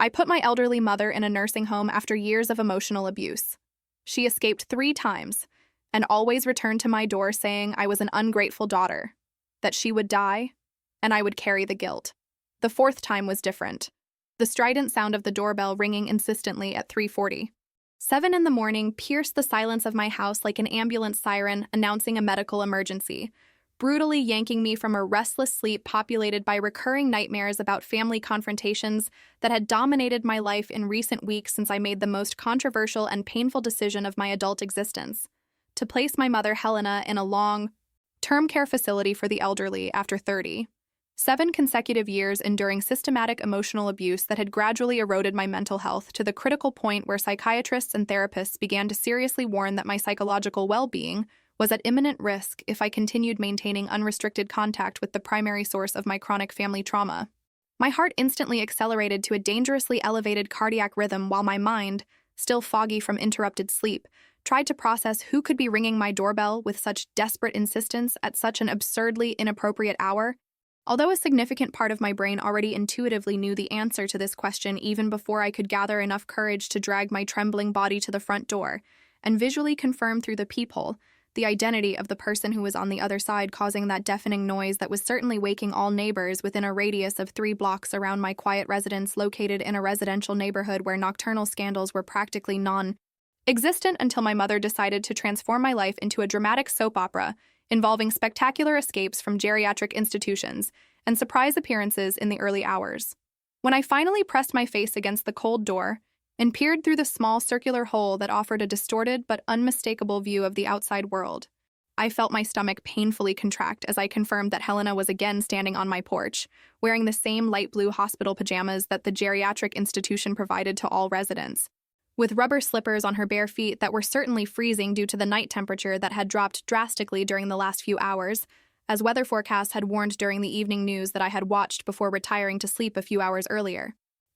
I put my elderly mother in a nursing home after years of emotional abuse. She escaped 3 times and always returned to my door saying I was an ungrateful daughter, that she would die, and I would carry the guilt. The 4th time was different. The strident sound of the doorbell ringing insistently at 3:40. 7 in the morning pierced the silence of my house like an ambulance siren announcing a medical emergency, brutally yanking me from a restless sleep populated by recurring nightmares about family confrontations that had dominated my life in recent weeks since I made the most controversial and painful decision of my adult existence: to place my mother Helena in a long-term care facility for the elderly after 37 consecutive years enduring systematic emotional abuse that had gradually eroded my mental health to the critical point where psychiatrists and therapists began to seriously warn that my psychological well-being was at imminent risk if I continued maintaining unrestricted contact with the primary source of my chronic family trauma. My heart instantly accelerated to a dangerously elevated cardiac rhythm while my mind, still foggy from interrupted sleep, tried to process who could be ringing my doorbell with such desperate insistence at such an absurdly inappropriate hour. Although a significant part of my brain already intuitively knew the answer to this question even before I could gather enough courage to drag my trembling body to the front door and visually confirm through the peephole the identity of the person who was on the other side causing that deafening noise that was certainly waking all neighbors within a radius of 3 blocks around my quiet residence located in a residential neighborhood where nocturnal scandals were practically non-existent until my mother decided to transform my life into a dramatic soap opera involving spectacular escapes from geriatric institutions and surprise appearances in the early hours. When I finally pressed my face against the cold door and peered through the small circular hole that offered a distorted but unmistakable view of the outside world, I felt my stomach painfully contract as I confirmed that Helena was again standing on my porch, wearing the same light blue hospital pajamas that the geriatric institution provided to all residents, with rubber slippers on her bare feet that were certainly freezing due to the night temperature that had dropped drastically during the last few hours, as weather forecasts had warned during the evening news that I had watched before retiring to sleep a few hours earlier.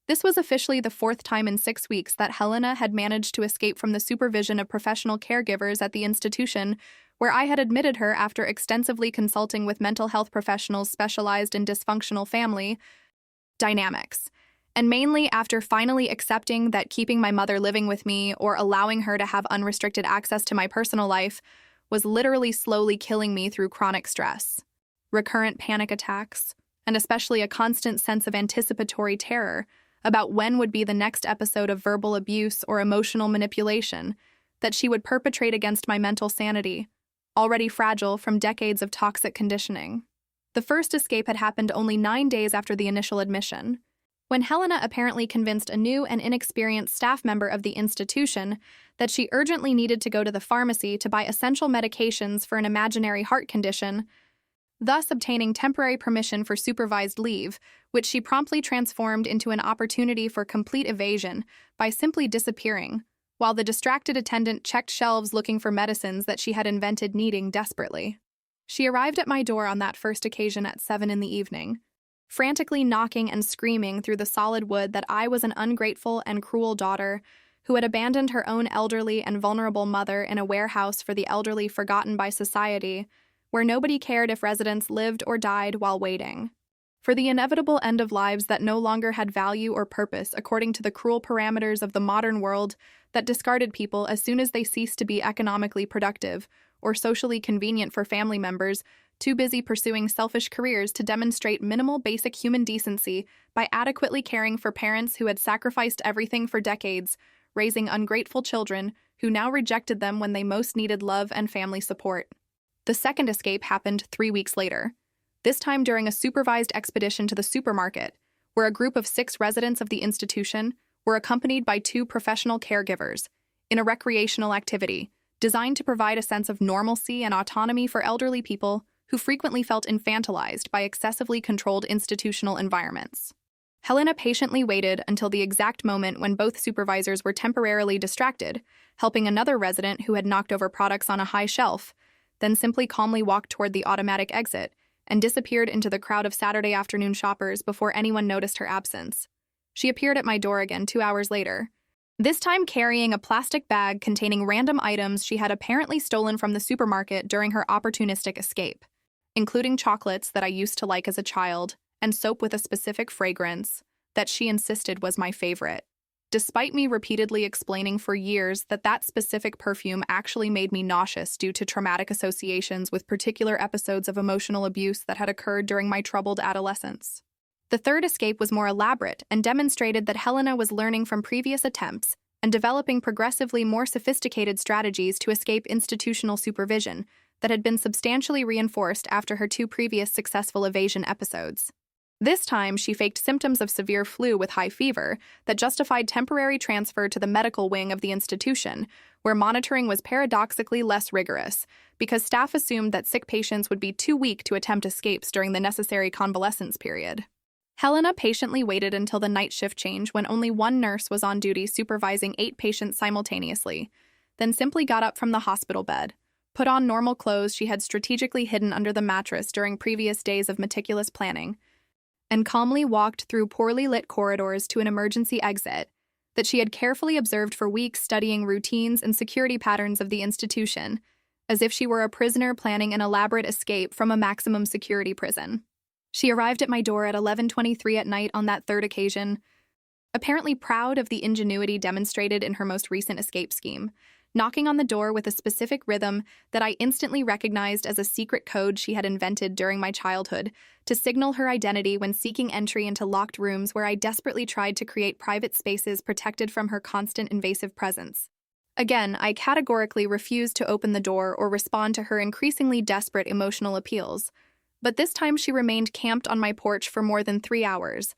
This was officially the 4th time in 6 weeks that Helena had managed to escape from the supervision of professional caregivers at the institution, where I had admitted her after extensively consulting with mental health professionals specialized in dysfunctional family dynamics, and mainly after finally accepting that keeping my mother living with me or allowing her to have unrestricted access to my personal life was literally slowly killing me through chronic stress, recurrent panic attacks, and especially a constant sense of anticipatory terror about when would be the next episode of verbal abuse or emotional manipulation that she would perpetrate against my mental sanity, already fragile from decades of toxic conditioning. The first escape had happened only 9 days after the initial admission, when Helena apparently convinced a new and inexperienced staff member of the institution that she urgently needed to go to the pharmacy to buy essential medications for an imaginary heart condition, thus obtaining temporary permission for supervised leave, which she promptly transformed into an opportunity for complete evasion by simply disappearing, while the distracted attendant checked shelves looking for medicines that she had invented needing desperately. She arrived at my door on that first occasion at 7 in the evening, frantically knocking and screaming through the solid wood that I was an ungrateful and cruel daughter who had abandoned her own elderly and vulnerable mother in a warehouse for the elderly forgotten by society, where nobody cared if residents lived or died while waiting for the inevitable end of lives that no longer had value or purpose according to the cruel parameters of the modern world that discarded people as soon as they ceased to be economically productive or socially convenient for family members, too busy pursuing selfish careers to demonstrate minimal basic human decency by adequately caring for parents who had sacrificed everything for decades, raising ungrateful children who now rejected them when they most needed love and family support. The second escape happened 3 weeks later, this time during a supervised expedition to the supermarket, where a group of 6 residents of the institution were accompanied by 2 professional caregivers in a recreational activity designed to provide a sense of normalcy and autonomy for elderly people who frequently felt infantilized by excessively controlled institutional environments. Helena patiently waited until the exact moment when both supervisors were temporarily distracted, helping another resident who had knocked over products on a high shelf, then simply calmly walked toward the automatic exit and disappeared into the crowd of Saturday afternoon shoppers before anyone noticed her absence. She appeared at my door again 2 hours later, this time carrying a plastic bag containing random items she had apparently stolen from the supermarket during her opportunistic escape, including chocolates that I used to like as a child and soap with a specific fragrance, that she insisted was my favorite, despite me repeatedly explaining for years that that specific perfume actually made me nauseous due to traumatic associations with particular episodes of emotional abuse that had occurred during my troubled adolescence. The third escape was more elaborate and demonstrated that Helena was learning from previous attempts and developing progressively more sophisticated strategies to escape institutional supervision that had been substantially reinforced after her 2 previous successful evasion episodes. This time, she faked symptoms of severe flu with high fever that justified temporary transfer to the medical wing of the institution, where monitoring was paradoxically less rigorous, because staff assumed that sick patients would be too weak to attempt escapes during the necessary convalescence period. Helena patiently waited until the night shift change when only one nurse was on duty supervising 8 patients simultaneously, then simply got up from the hospital bed, put on normal clothes she had strategically hidden under the mattress during previous days of meticulous planning, and calmly walked through poorly lit corridors to an emergency exit that she had carefully observed for weeks, studying routines and security patterns of the institution, as if she were a prisoner planning an elaborate escape from a maximum security prison. She arrived at my door at 11:23 at night on that third occasion, apparently proud of the ingenuity demonstrated in her most recent escape scheme, knocking on the door with a specific rhythm that I instantly recognized as a secret code she had invented during my childhood to signal her identity when seeking entry into locked rooms where I desperately tried to create private spaces protected from her constant invasive presence. Again, I categorically refused to open the door or respond to her increasingly desperate emotional appeals, but this time she remained camped on my porch for more than 3 hours,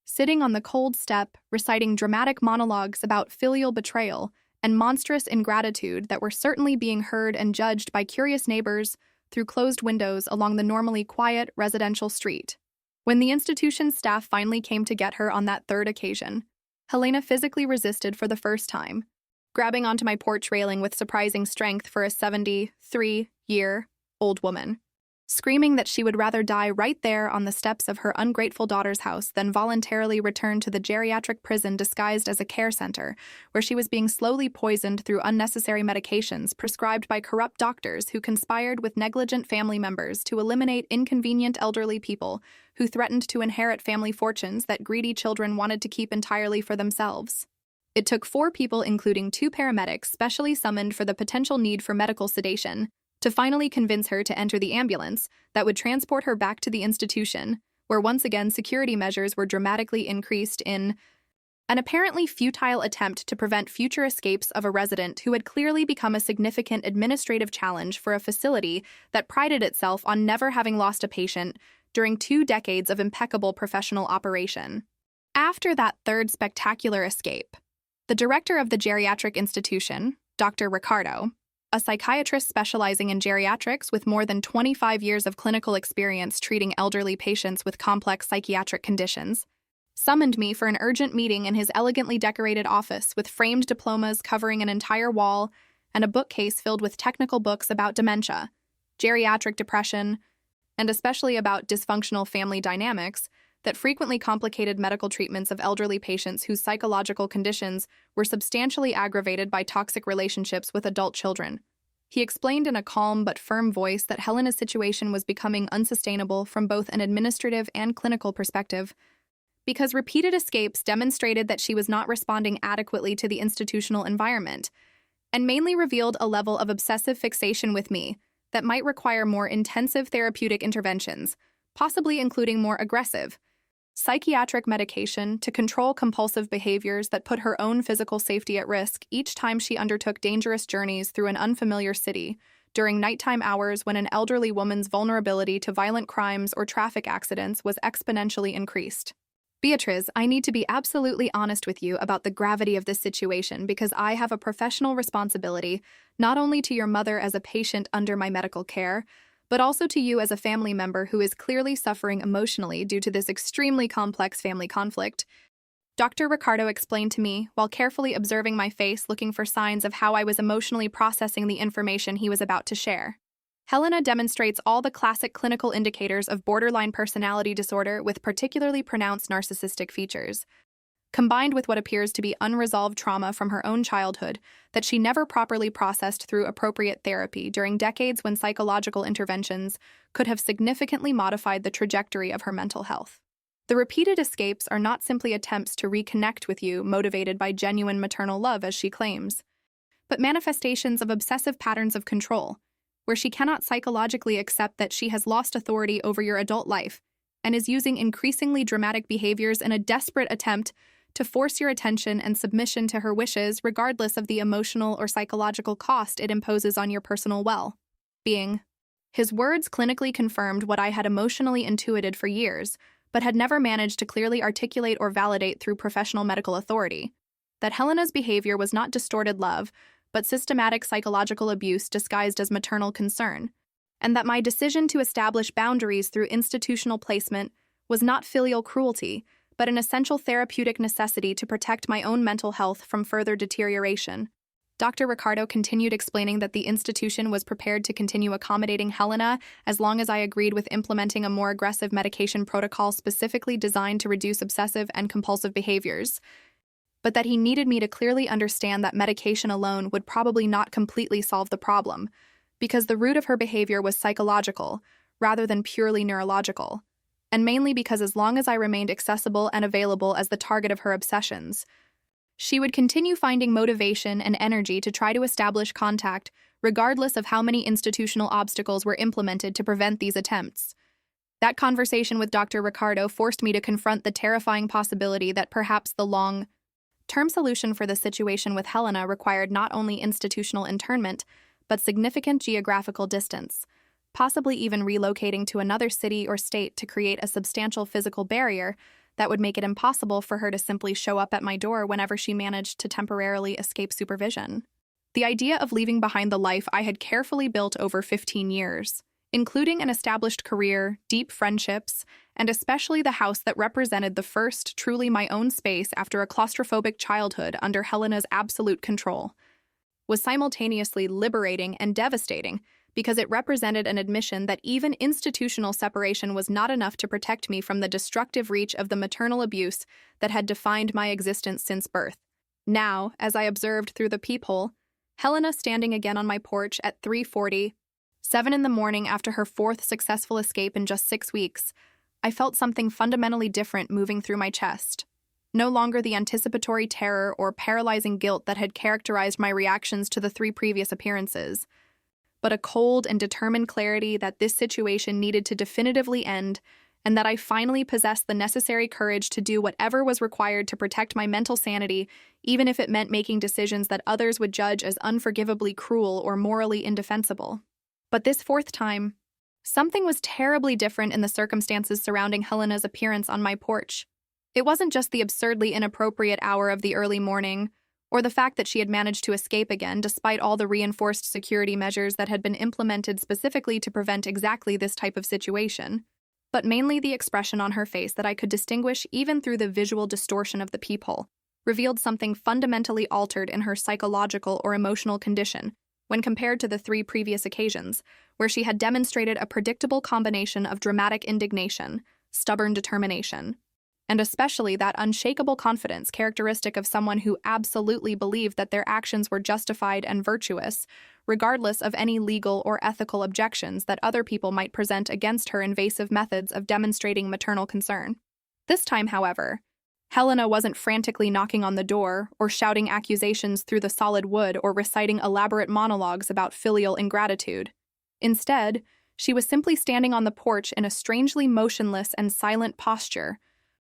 sitting on the cold step, reciting dramatic monologues about filial betrayal and monstrous ingratitude that were certainly being heard and judged by curious neighbors through closed windows along the normally quiet residential street. When the institution's staff finally came to get her on that third occasion, Helena physically resisted for the first time, grabbing onto my porch railing with surprising strength for a 73-year-old woman, screaming that she would rather die right there on the steps of her ungrateful daughter's house than voluntarily return to the geriatric prison disguised as a care center, where she was being slowly poisoned through unnecessary medications prescribed by corrupt doctors who conspired with negligent family members to eliminate inconvenient elderly people who threatened to inherit family fortunes that greedy children wanted to keep entirely for themselves. It took 4 people, including 2 paramedics specially summoned for the potential need for medical sedation, to finally convince her to enter the ambulance that would transport her back to the institution, where once again security measures were dramatically increased in an apparently futile attempt to prevent future escapes of a resident who had clearly become a significant administrative challenge for a facility that prided itself on never having lost a patient during 2 decades of impeccable professional operation. After that third spectacular escape, the director of the geriatric institution, Dr. Ricardo, a psychiatrist specializing in geriatrics with more than 25 years of clinical experience treating elderly patients with complex psychiatric conditions, summoned me for an urgent meeting in his elegantly decorated office with framed diplomas covering an entire wall and a bookcase filled with technical books about dementia, geriatric depression, and especially about dysfunctional family dynamics that frequently complicated medical treatments of elderly patients whose psychological conditions were substantially aggravated by toxic relationships with adult children. He explained in a calm but firm voice that Helena's situation was becoming unsustainable from both an administrative and clinical perspective, because repeated escapes demonstrated that she was not responding adequately to the institutional environment, and mainly revealed a level of obsessive fixation with me that might require more intensive therapeutic interventions, possibly including more aggressive psychiatric medication to control compulsive behaviors that put her own physical safety at risk each time she undertook dangerous journeys through an unfamiliar city during nighttime hours when an elderly woman's vulnerability to violent crimes or traffic accidents was exponentially increased. Beatriz, I need to be absolutely honest with you about the gravity of this situation because I have a professional responsibility not only to your mother as a patient under my medical care, but also to you as a family member who is clearly suffering emotionally due to this extremely complex family conflict. Dr. Ricardo explained to me, while carefully observing my face looking for signs of how I was emotionally processing the information he was about to share. Helena demonstrates all the classic clinical indicators of borderline personality disorder with particularly pronounced narcissistic features, combined with what appears to be unresolved trauma from her own childhood that she never properly processed through appropriate therapy during decades when psychological interventions could have significantly modified the trajectory of her mental health. The repeated escapes are not simply attempts to reconnect with you motivated by genuine maternal love, as she claims, but manifestations of obsessive patterns of control, where she cannot psychologically accept that she has lost authority over your adult life and is using increasingly dramatic behaviors in a desperate attempt to force your attention and submission to her wishes, regardless of the emotional or psychological cost it imposes on your personal well-being. His words clinically confirmed what I had emotionally intuited for years, but had never managed to clearly articulate or validate through professional medical authority: that Helena's behavior was not distorted love, but systematic psychological abuse disguised as maternal concern, and that my decision to establish boundaries through institutional placement was not filial cruelty, but an essential therapeutic necessity to protect my own mental health from further deterioration. Dr. Ricardo continued explaining that the institution was prepared to continue accommodating Helena as long as I agreed with implementing a more aggressive medication protocol specifically designed to reduce obsessive and compulsive behaviors, but that he needed me to clearly understand that medication alone would probably not completely solve the problem, because the root of her behavior was psychological rather than purely neurological, and mainly because as long as I remained accessible and available as the target of her obsessions, she would continue finding motivation and energy to try to establish contact, regardless of how many institutional obstacles were implemented to prevent these attempts. That conversation with Dr. Ricardo forced me to confront the terrifying possibility that perhaps the long-term solution for the situation with Helena required not only institutional internment, but significant geographical distance, possibly even relocating to another city or state to create a substantial physical barrier that would make it impossible for her to simply show up at my door whenever she managed to temporarily escape supervision. The idea of leaving behind the life I had carefully built over 15 years, including an established career, deep friendships, and especially the house that represented the first truly my own space after a claustrophobic childhood under Helena's absolute control, was simultaneously liberating and devastating, because it represented an admission that even institutional separation was not enough to protect me from the destructive reach of the maternal abuse that had defined my existence since birth. Now, as I observed through the peephole, Helena standing again on my porch at 3:47 in the morning after her fourth successful escape in just 6 weeks, I felt something fundamentally different moving through my chest. No longer the anticipatory terror or paralyzing guilt that had characterized my reactions to the 3 previous appearances, but a cold and determined clarity that this situation needed to definitively end, and that I finally possessed the necessary courage to do whatever was required to protect my mental sanity, even if it meant making decisions that others would judge as unforgivably cruel or morally indefensible. But this 4th time, something was terribly different in the circumstances surrounding Helena's appearance on my porch. It wasn't just the absurdly inappropriate hour of the early morning, or the fact that she had managed to escape again despite all the reinforced security measures that had been implemented specifically to prevent exactly this type of situation, but mainly the expression on her face that I could distinguish even through the visual distortion of the peephole, revealed something fundamentally altered in her psychological or emotional condition when compared to the 3 previous occasions, where she had demonstrated a predictable combination of dramatic indignation, stubborn determination, and especially that unshakable confidence characteristic of someone who absolutely believed that their actions were justified and virtuous, regardless of any legal or ethical objections that other people might present against her invasive methods of demonstrating maternal concern. This time, however, Helena wasn't frantically knocking on the door or shouting accusations through the solid wood or reciting elaborate monologues about filial ingratitude. Instead, she was simply standing on the porch in a strangely motionless and silent posture,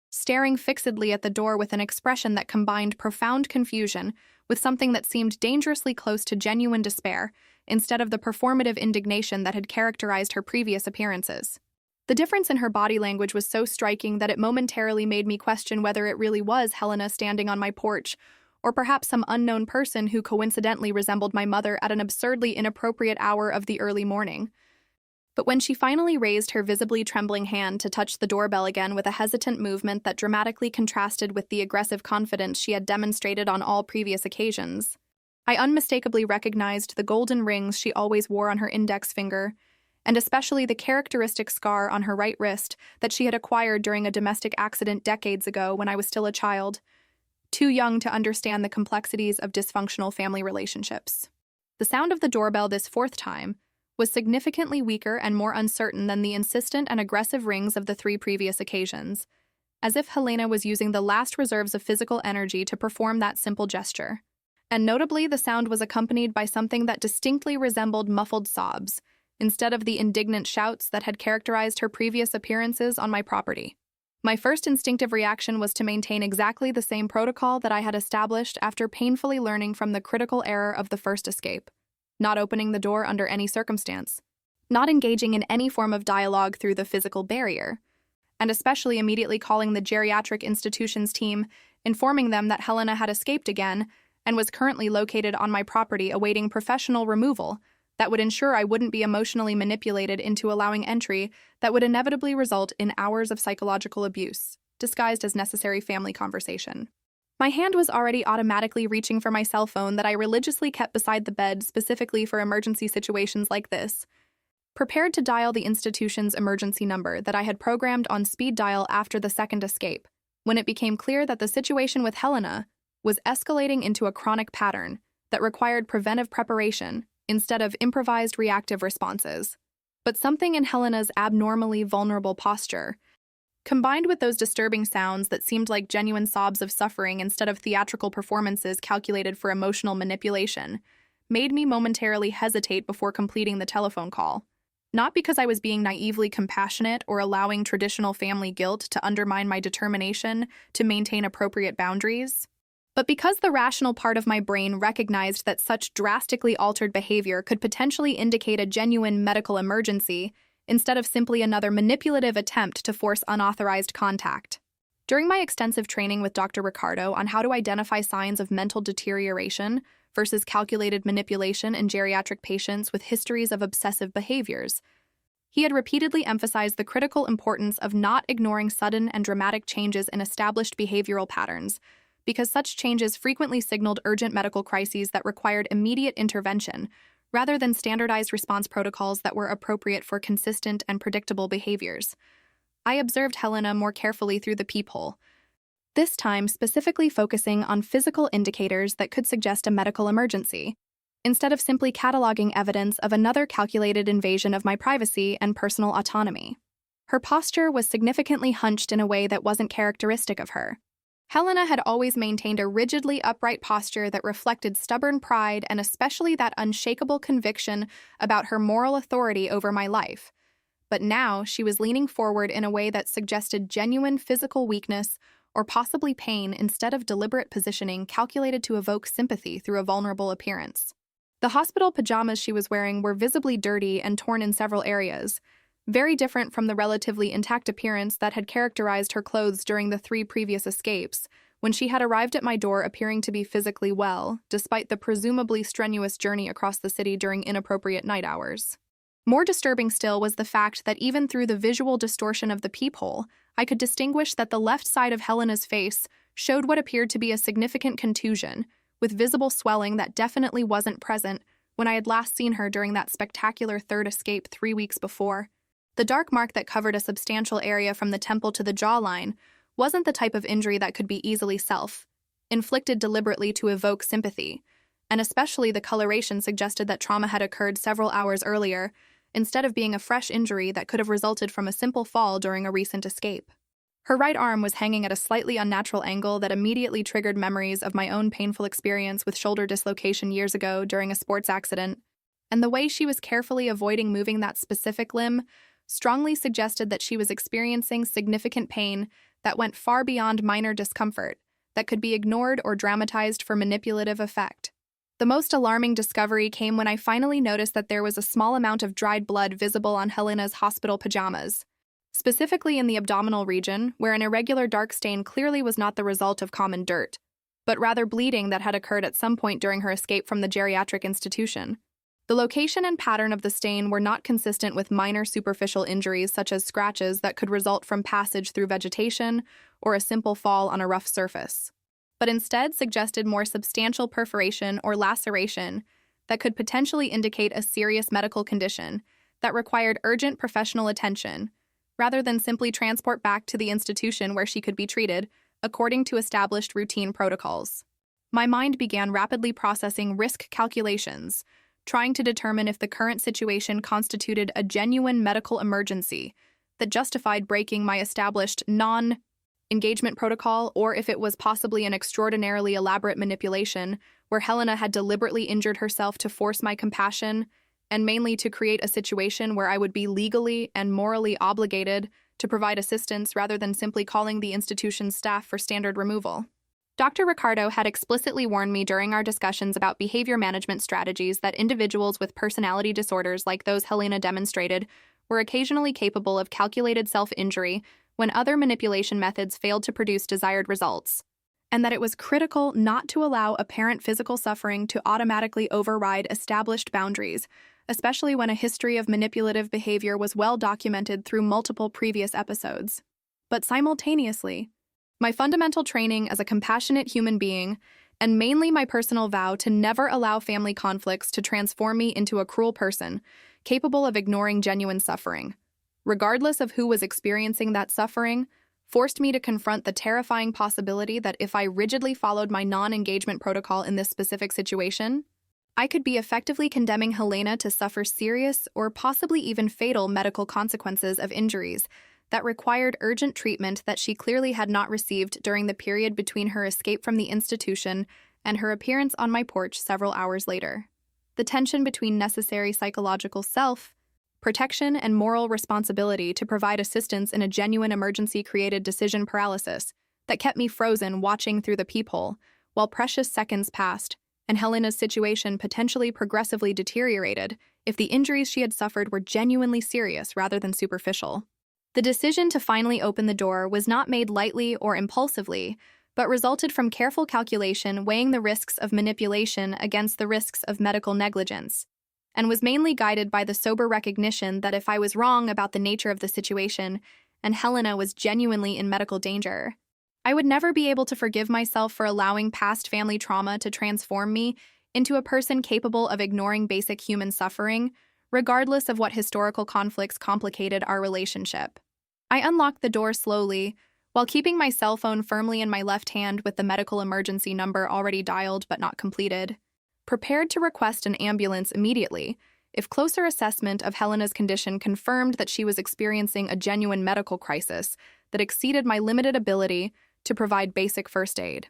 staring fixedly at the door with an expression that combined profound confusion with something that seemed dangerously close to genuine despair, instead of the performative indignation that had characterized her previous appearances. The difference in her body language was so striking that it momentarily made me question whether it really was Helena standing on my porch, or perhaps some unknown person who coincidentally resembled my mother at an absurdly inappropriate hour of the early morning. But when she finally raised her visibly trembling hand to touch the doorbell again with a hesitant movement that dramatically contrasted with the aggressive confidence she had demonstrated on all previous occasions, I unmistakably recognized the golden rings she always wore on her index finger, and especially the characteristic scar on her right wrist that she had acquired during a domestic accident decades ago when I was still a child, too young to understand the complexities of dysfunctional family relationships. The sound of the doorbell this 4th time was significantly weaker and more uncertain than the insistent and aggressive rings of the 3 previous occasions, as if Helena was using the last reserves of physical energy to perform that simple gesture. And notably, the sound was accompanied by something that distinctly resembled muffled sobs, instead of the indignant shouts that had characterized her previous appearances on my property. My first instinctive reaction was to maintain exactly the same protocol that I had established after painfully learning from the critical error of the first escape: not opening the door under any circumstance, not engaging in any form of dialogue through the physical barrier, and especially immediately calling the geriatric institution's team, informing them that Helena had escaped again and was currently located on my property awaiting professional removal that would ensure I wouldn't be emotionally manipulated into allowing entry that would inevitably result in hours of psychological abuse, disguised as necessary family conversation. My hand was already automatically reaching for my cell phone that I religiously kept beside the bed specifically for emergency situations like this, prepared to dial the institution's emergency number that I had programmed on speed dial after the second escape, when it became clear that the situation with Helena was escalating into a chronic pattern that required preventive preparation instead of improvised reactive responses. But something in Helena's abnormally vulnerable posture, combined with those disturbing sounds that seemed like genuine sobs of suffering instead of theatrical performances calculated for emotional manipulation, made me momentarily hesitate before completing the telephone call. Not because I was being naively compassionate or allowing traditional family guilt to undermine my determination to maintain appropriate boundaries, but because the rational part of my brain recognized that such drastically altered behavior could potentially indicate a genuine medical emergency instead of simply another manipulative attempt to force unauthorized contact. During my extensive training with Dr. Ricardo on how to identify signs of mental deterioration versus calculated manipulation in geriatric patients with histories of obsessive behaviors, he had repeatedly emphasized the critical importance of not ignoring sudden and dramatic changes in established behavioral patterns, because such changes frequently signaled urgent medical crises that required immediate intervention, rather than standardized response protocols that were appropriate for consistent and predictable behaviors. I observed Helena more carefully through the peephole, this time specifically focusing on physical indicators that could suggest a medical emergency, instead of simply cataloging evidence of another calculated invasion of my privacy and personal autonomy. Her posture was significantly hunched in a way that wasn't characteristic of her. Helena had always maintained a rigidly upright posture that reflected stubborn pride and especially that unshakable conviction about her moral authority over my life. But now she was leaning forward in a way that suggested genuine physical weakness or possibly pain instead of deliberate positioning calculated to evoke sympathy through a vulnerable appearance. The hospital pajamas she was wearing were visibly dirty and torn in several areas, very different from the relatively intact appearance that had characterized her clothes during the 3 previous escapes, when she had arrived at my door appearing to be physically well, despite the presumably strenuous journey across the city during inappropriate night hours. More disturbing still was the fact that even through the visual distortion of the peephole, I could distinguish that the left side of Helena's face showed what appeared to be a significant contusion, with visible swelling that definitely wasn't present when I had last seen her during that spectacular third escape 3 weeks before. The dark mark that covered a substantial area from the temple to the jawline wasn't the type of injury that could be easily inflicted deliberately to evoke sympathy, and especially the coloration suggested that trauma had occurred several hours earlier, instead of being a fresh injury that could have resulted from a simple fall during a recent escape. Her right arm was hanging at a slightly unnatural angle that immediately triggered memories of my own painful experience with shoulder dislocation years ago during a sports accident, and the way she was carefully avoiding moving that specific limb strongly suggested that she was experiencing significant pain that went far beyond minor discomfort, that could be ignored or dramatized for manipulative effect. The most alarming discovery came when I finally noticed that there was a small amount of dried blood visible on Helena's hospital pajamas, specifically in the abdominal region, where an irregular dark stain clearly was not the result of common dirt, but rather bleeding that had occurred at some point during her escape from the geriatric institution. The location and pattern of the stain were not consistent with minor superficial injuries such as scratches that could result from passage through vegetation or a simple fall on a rough surface, but instead suggested more substantial perforation or laceration that could potentially indicate a serious medical condition that required urgent professional attention, rather than simply transport back to the institution where she could be treated according to established routine protocols. My mind began rapidly processing risk calculations, trying to determine if the current situation constituted a genuine medical emergency that justified breaking my established engagement protocol, or if it was possibly an extraordinarily elaborate manipulation where Helena had deliberately injured herself to force my compassion and mainly to create a situation where I would be legally and morally obligated to provide assistance rather than simply calling the institution's staff for standard removal. Dr. Ricardo had explicitly warned me during our discussions about behavior management strategies that individuals with personality disorders like those Helena demonstrated were occasionally capable of calculated self-injury when other manipulation methods failed to produce desired results, and that it was critical not to allow apparent physical suffering to automatically override established boundaries, especially when a history of manipulative behavior was well documented through multiple previous episodes. But simultaneously, my fundamental training as a compassionate human being, and mainly my personal vow to never allow family conflicts to transform me into a cruel person, capable of ignoring genuine suffering, regardless of who was experiencing that suffering, forced me to confront the terrifying possibility that if I rigidly followed my non-engagement protocol in this specific situation, I could be effectively condemning Helena to suffer serious or possibly even fatal medical consequences of injuries that required urgent treatment that she clearly had not received during the period between her escape from the institution and her appearance on my porch several hours later. The tension between necessary psychological self-protection and moral responsibility to provide assistance in a genuine emergency created decision paralysis that kept me frozen watching through the peephole while precious seconds passed and Helena's situation potentially progressively deteriorated if the injuries she had suffered were genuinely serious rather than superficial. The decision to finally open the door was not made lightly or impulsively, but resulted from careful calculation weighing the risks of manipulation against the risks of medical negligence, and was mainly guided by the sober recognition that if I was wrong about the nature of the situation and Helena was genuinely in medical danger, I would never be able to forgive myself for allowing past family trauma to transform me into a person capable of ignoring basic human suffering, regardless of what historical conflicts complicated our relationship. I unlocked the door slowly, while keeping my cell phone firmly in my left hand with the medical emergency number already dialed but not completed, prepared to request an ambulance immediately if closer assessment of Helena's condition confirmed that she was experiencing a genuine medical crisis that exceeded my limited ability to provide basic first aid.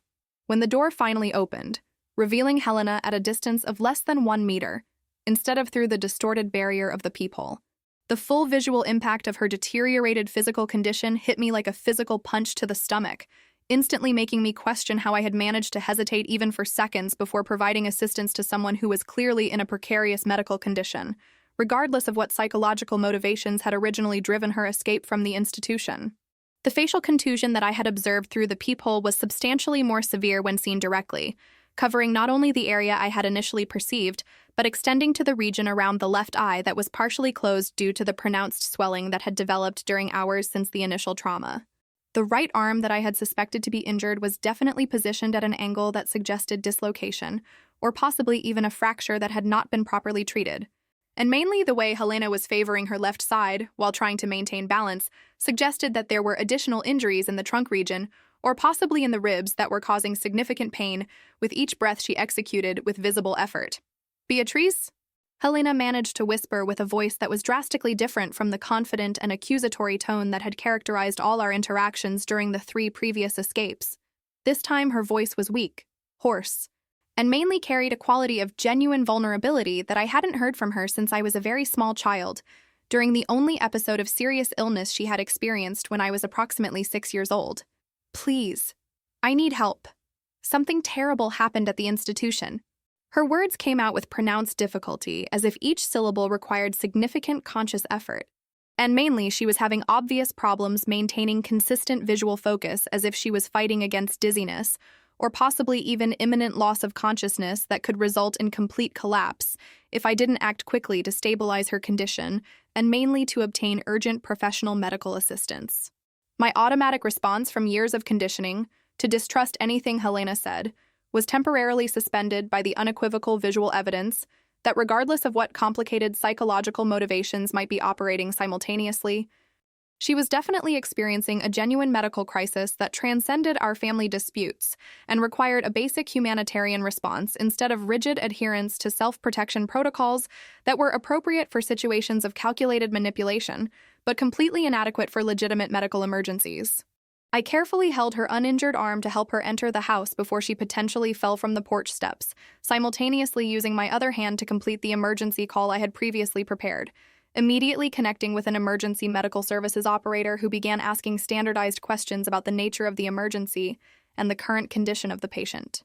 When the door finally opened, revealing Helena at a distance of less than 1 meter, instead of through the distorted barrier of the peephole, the full visual impact of her deteriorated physical condition hit me like a physical punch to the stomach, instantly making me question how I had managed to hesitate even for seconds before providing assistance to someone who was clearly in a precarious medical condition, regardless of what psychological motivations had originally driven her escape from the institution. The facial contusion that I had observed through the peephole was substantially more severe when seen directly, covering not only the area I had initially perceived, but extending to the region around the left eye that was partially closed due to the pronounced swelling that had developed during hours since the initial trauma. The right arm that I had suspected to be injured was definitely positioned at an angle that suggested dislocation, or possibly even a fracture that had not been properly treated. And mainly the way Helena was favoring her left side while trying to maintain balance suggested that there were additional injuries in the trunk region, or possibly in the ribs that were causing significant pain with each breath she executed with visible effort. "Beatrice?" Helena managed to whisper with a voice that was drastically different from the confident and accusatory tone that had characterized all our interactions during the 3 previous escapes. This time her voice was weak, hoarse, and mainly carried a quality of genuine vulnerability that I hadn't heard from her since I was a very small child, during the only episode of serious illness she had experienced when I was approximately 6 years old. "Please, I need help. Something terrible happened at the institution." Her words came out with pronounced difficulty, as if each syllable required significant conscious effort. And mainly, she was having obvious problems maintaining consistent visual focus, as if she was fighting against dizziness, or possibly even imminent loss of consciousness that could result in complete collapse if I didn't act quickly to stabilize her condition, and mainly to obtain urgent professional medical assistance. My automatic response from years of conditioning to distrust anything Helena said was temporarily suspended by the unequivocal visual evidence that regardless of what complicated psychological motivations might be operating simultaneously, she was definitely experiencing a genuine medical crisis that transcended our family disputes and required a basic humanitarian response instead of rigid adherence to self-protection protocols that were appropriate for situations of calculated manipulation, but completely inadequate for legitimate medical emergencies. I carefully held her uninjured arm to help her enter the house before she potentially fell from the porch steps, simultaneously using my other hand to complete the emergency call I had previously prepared, immediately connecting with an emergency medical services operator who began asking standardized questions about the nature of the emergency and the current condition of the patient.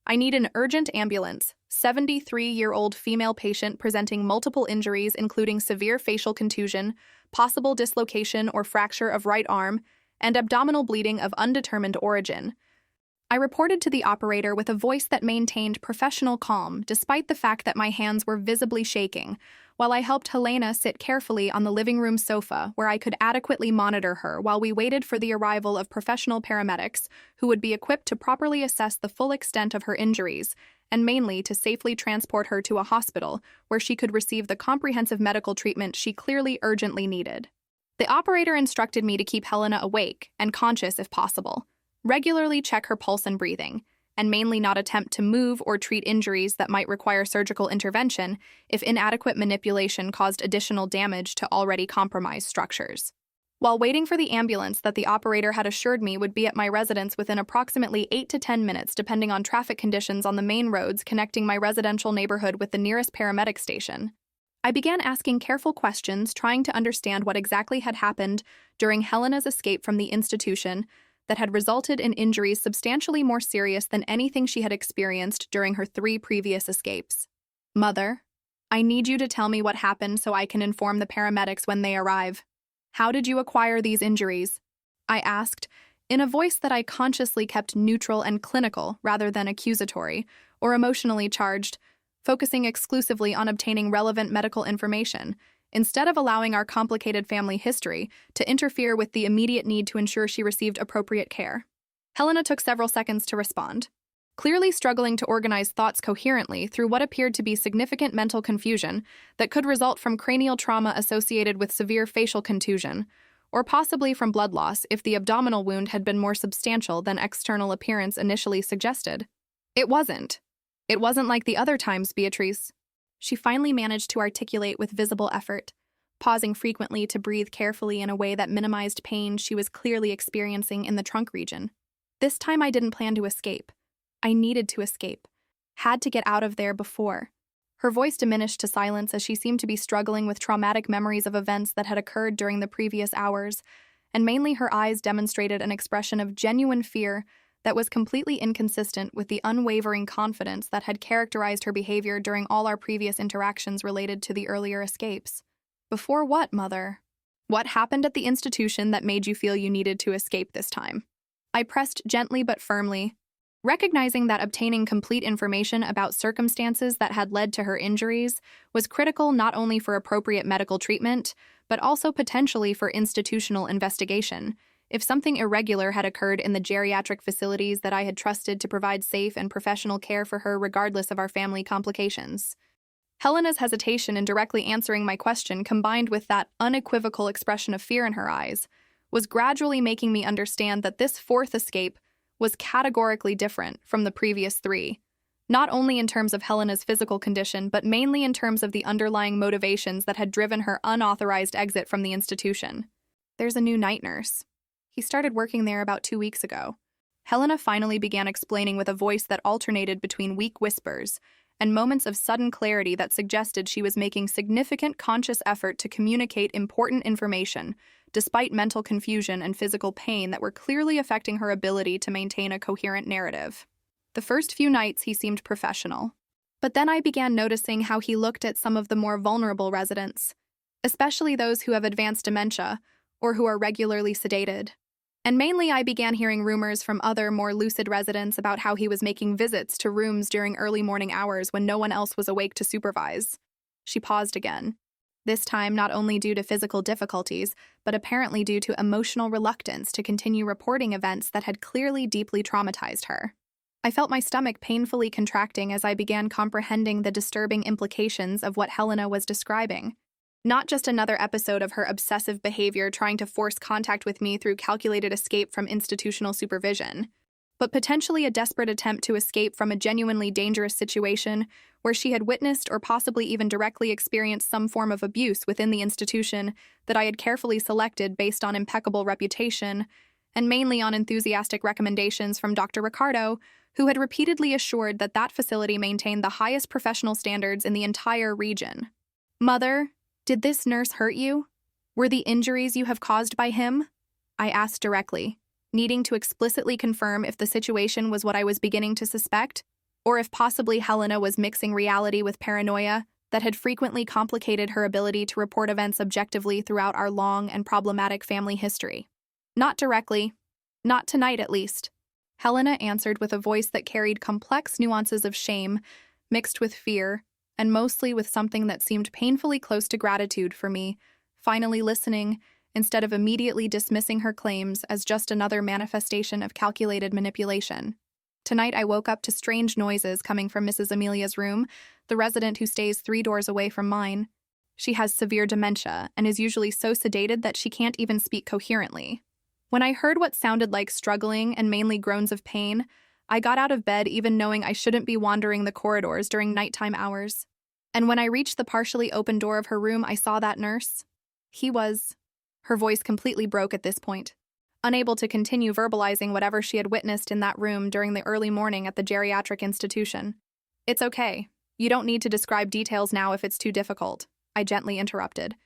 I need an urgent ambulance. 73-year-old female patient presenting multiple injuries including severe facial contusion, possible dislocation or fracture of right arm, and abdominal bleeding of undetermined origin. I reported to the operator with a voice that maintained professional calm despite the fact that my hands were visibly shaking, while I helped Helena sit carefully on the living room sofa where I could adequately monitor her while we waited for the arrival of professional paramedics who would be equipped to properly assess the full extent of her injuries, and mainly to safely transport her to a hospital where she could receive the comprehensive medical treatment she clearly urgently needed. The operator instructed me to keep Helena awake and conscious if possible, regularly check her pulse and breathing, and mainly not attempt to move or treat injuries that might require surgical intervention if inadequate manipulation caused additional damage to already compromised structures. While waiting for the ambulance that the operator had assured me would be at my residence within approximately 8 to 10 minutes depending on traffic conditions on the main roads connecting my residential neighborhood with the nearest paramedic station, I began asking careful questions trying to understand what exactly had happened during Helena's escape from the institution that had resulted in injuries substantially more serious than anything she had experienced during her 3 previous escapes. Mother, I need you to tell me what happened so I can inform the paramedics when they arrive. How did you acquire these injuries? I asked, in a voice that I consciously kept neutral and clinical rather than accusatory or emotionally charged, focusing exclusively on obtaining relevant medical information, instead of allowing our complicated family history to interfere with the immediate need to ensure she received appropriate care. Helena took several seconds to respond, clearly struggling to organize thoughts coherently through what appeared to be significant mental confusion that could result from cranial trauma associated with severe facial contusion, or possibly from blood loss if the abdominal wound had been more substantial than external appearance initially suggested. It wasn't. It wasn't like the other times, Beatrice. She finally managed to articulate with visible effort, pausing frequently to breathe carefully in a way that minimized pain she was clearly experiencing in the trunk region. This time I didn't plan to escape. I needed to escape. Had to get out of there before. Her voice diminished to silence as she seemed to be struggling with traumatic memories of events that had occurred during the previous hours, and mainly her eyes demonstrated an expression of genuine fear that was completely inconsistent with the unwavering confidence that had characterized her behavior during all our previous interactions related to the earlier escapes. Before what, Mother? What happened at the institution that made you feel you needed to escape this time? I pressed gently but firmly, recognizing that obtaining complete information about circumstances that had led to her injuries was critical not only for appropriate medical treatment, but also potentially for institutional investigation, if something irregular had occurred in the geriatric facilities that I had trusted to provide safe and professional care for her regardless of our family complications. Helena's hesitation in directly answering my question, combined with that unequivocal expression of fear in her eyes, was gradually making me understand that this 4th escape was categorically different from the previous 3, not only in terms of Helena's physical condition, but mainly in terms of the underlying motivations that had driven her unauthorized exit from the institution. There's a new night nurse. He started working there about 2 weeks ago. Helena finally began explaining with a voice that alternated between weak whispers and moments of sudden clarity that suggested she was making significant conscious effort to communicate important information, despite mental confusion and physical pain that were clearly affecting her ability to maintain a coherent narrative. The first few nights he seemed professional, but then I began noticing how he looked at some of the more vulnerable residents, especially those who have advanced dementia or who are regularly sedated. And mainly I began hearing rumors from other, more lucid residents about how he was making visits to rooms during early morning hours when no one else was awake to supervise. She paused again, this time not only due to physical difficulties, but apparently due to emotional reluctance to continue reporting events that had clearly deeply traumatized her. I felt my stomach painfully contracting as I began comprehending the disturbing implications of what Helena was describing. Not just another episode of her obsessive behavior trying to force contact with me through calculated escape from institutional supervision, but potentially a desperate attempt to escape from a genuinely dangerous situation where she had witnessed or possibly even directly experienced some form of abuse within the institution that I had carefully selected based on impeccable reputation and mainly on enthusiastic recommendations from Dr. Ricardo, who had repeatedly assured that that facility maintained the highest professional standards in the entire region. "Mother, did this nurse hurt you? Were the injuries you have caused by him?" I asked directly, needing to explicitly confirm if the situation was what I was beginning to suspect, or if possibly Helena was mixing reality with paranoia that had frequently complicated her ability to report events objectively throughout our long and problematic family history. "Not directly. Not tonight, at least," Helena answered with a voice that carried complex nuances of shame, mixed with fear, and mostly with something that seemed painfully close to gratitude for me, finally listening, instead of immediately dismissing her claims as just another manifestation of calculated manipulation. Tonight I woke up to strange noises coming from Mrs. Amelia's room, the resident who stays 3 doors away from mine. She has severe dementia and is usually so sedated that she can't even speak coherently. When I heard what sounded like struggling and mainly groans of pain, I got out of bed even knowing I shouldn't be wandering the corridors during nighttime hours. And when I reached the partially open door of her room, I saw that nurse. He was... Her voice completely broke at this point, unable to continue verbalizing whatever she had witnessed in that room during the early morning at the geriatric institution. "It's okay. You don't need to describe details now if it's too difficult," I gently interrupted.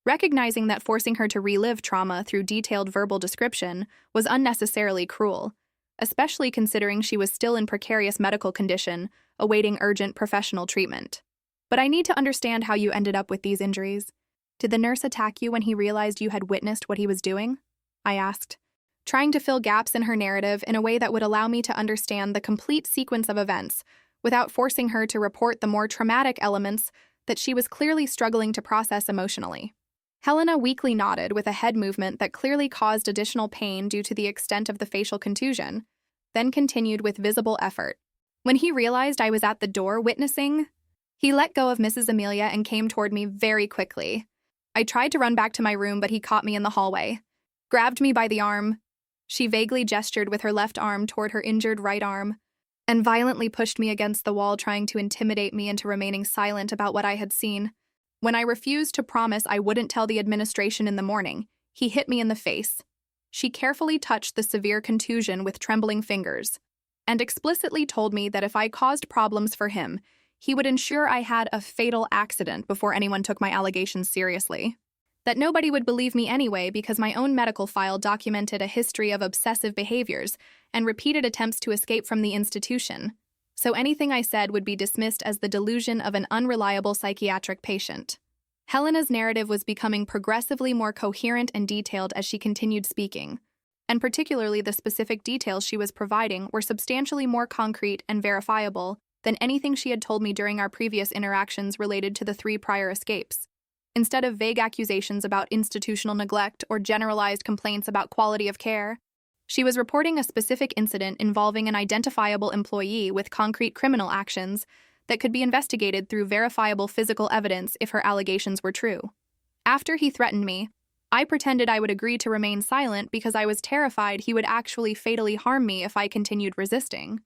Recognizing that forcing her to relive trauma through detailed verbal description was unnecessarily cruel, especially considering she was still in precarious medical condition, awaiting urgent professional treatment. "But I need to understand how you ended up with these injuries. Did the nurse attack you when he realized you had witnessed what he was doing?" I asked, trying to fill gaps in her narrative in a way that would allow me to understand the complete sequence of events without forcing her to report the more traumatic elements that she was clearly struggling to process emotionally. Helena weakly nodded with a head movement that clearly caused additional pain due to the extent of the facial contusion, then continued with visible effort. "When he realized I was at the door witnessing, he let go of Mrs. Amelia and came toward me very quickly. I tried to run back to my room, but he caught me in the hallway, grabbed me by the arm," she vaguely gestured with her left arm toward her injured right arm, "and violently pushed me against the wall, trying to intimidate me into remaining silent about what I had seen. When I refused to promise I wouldn't tell the administration in the morning, he hit me in the face." She carefully touched the severe contusion with trembling fingers, and explicitly told me that if I caused problems for him, he would ensure I had a fatal accident before anyone took my allegations seriously. That nobody would believe me anyway because my own medical file documented a history of obsessive behaviors and repeated attempts to escape from the institution, so anything I said would be dismissed as the delusion of an unreliable psychiatric patient. Helena's narrative was becoming progressively more coherent and detailed as she continued speaking, and particularly the specific details she was providing were substantially more concrete and verifiable than anything she had told me during our previous interactions related to the 3 prior escapes. Instead of vague accusations about institutional neglect or generalized complaints about quality of care, she was reporting a specific incident involving an identifiable employee with concrete criminal actions that could be investigated through verifiable physical evidence if her allegations were true. After he threatened me, I pretended I would agree to remain silent because I was terrified he would actually fatally harm me if I continued resisting.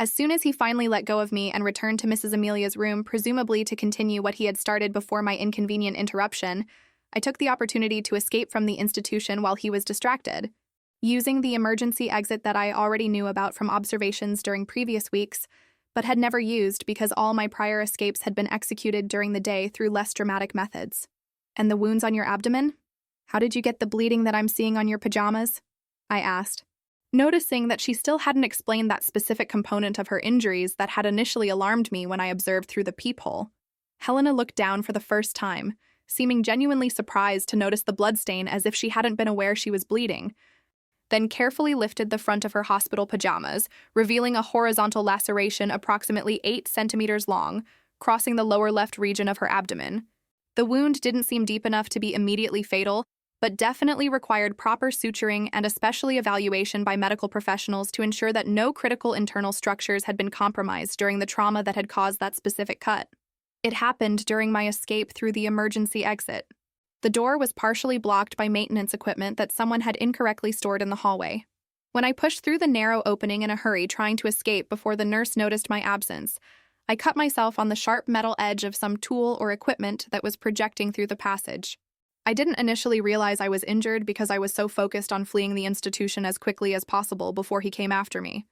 As soon as he finally let go of me and returned to Mrs. Amelia's room, presumably to continue what he had started before my inconvenient interruption, I took the opportunity to escape from the institution while he was distracted. Using the emergency exit that I already knew about from observations during previous weeks, but had never used because all my prior escapes had been executed during the day through less dramatic methods. "And the wounds on your abdomen? How did you get the bleeding that I'm seeing on your pajamas?" I asked, noticing that she still hadn't explained that specific component of her injuries that had initially alarmed me when I observed through the peephole. Helena looked down for the first time, seeming genuinely surprised to notice the bloodstain as if she hadn't been aware she was bleeding, then carefully lifted the front of her hospital pajamas, revealing a horizontal laceration approximately 8 centimeters long, crossing the lower left region of her abdomen. The wound didn't seem deep enough to be immediately fatal, but definitely required proper suturing and especially evaluation by medical professionals to ensure that no critical internal structures had been compromised during the trauma that had caused that specific cut. It happened during my escape through the emergency exit. The door was partially blocked by maintenance equipment that someone had incorrectly stored in the hallway. When I pushed through the narrow opening in a hurry trying to escape before the nurse noticed my absence, I cut myself on the sharp metal edge of some tool or equipment that was projecting through the passage. I didn't initially realize I was injured because I was so focused on fleeing the institution as quickly as possible before he came after me.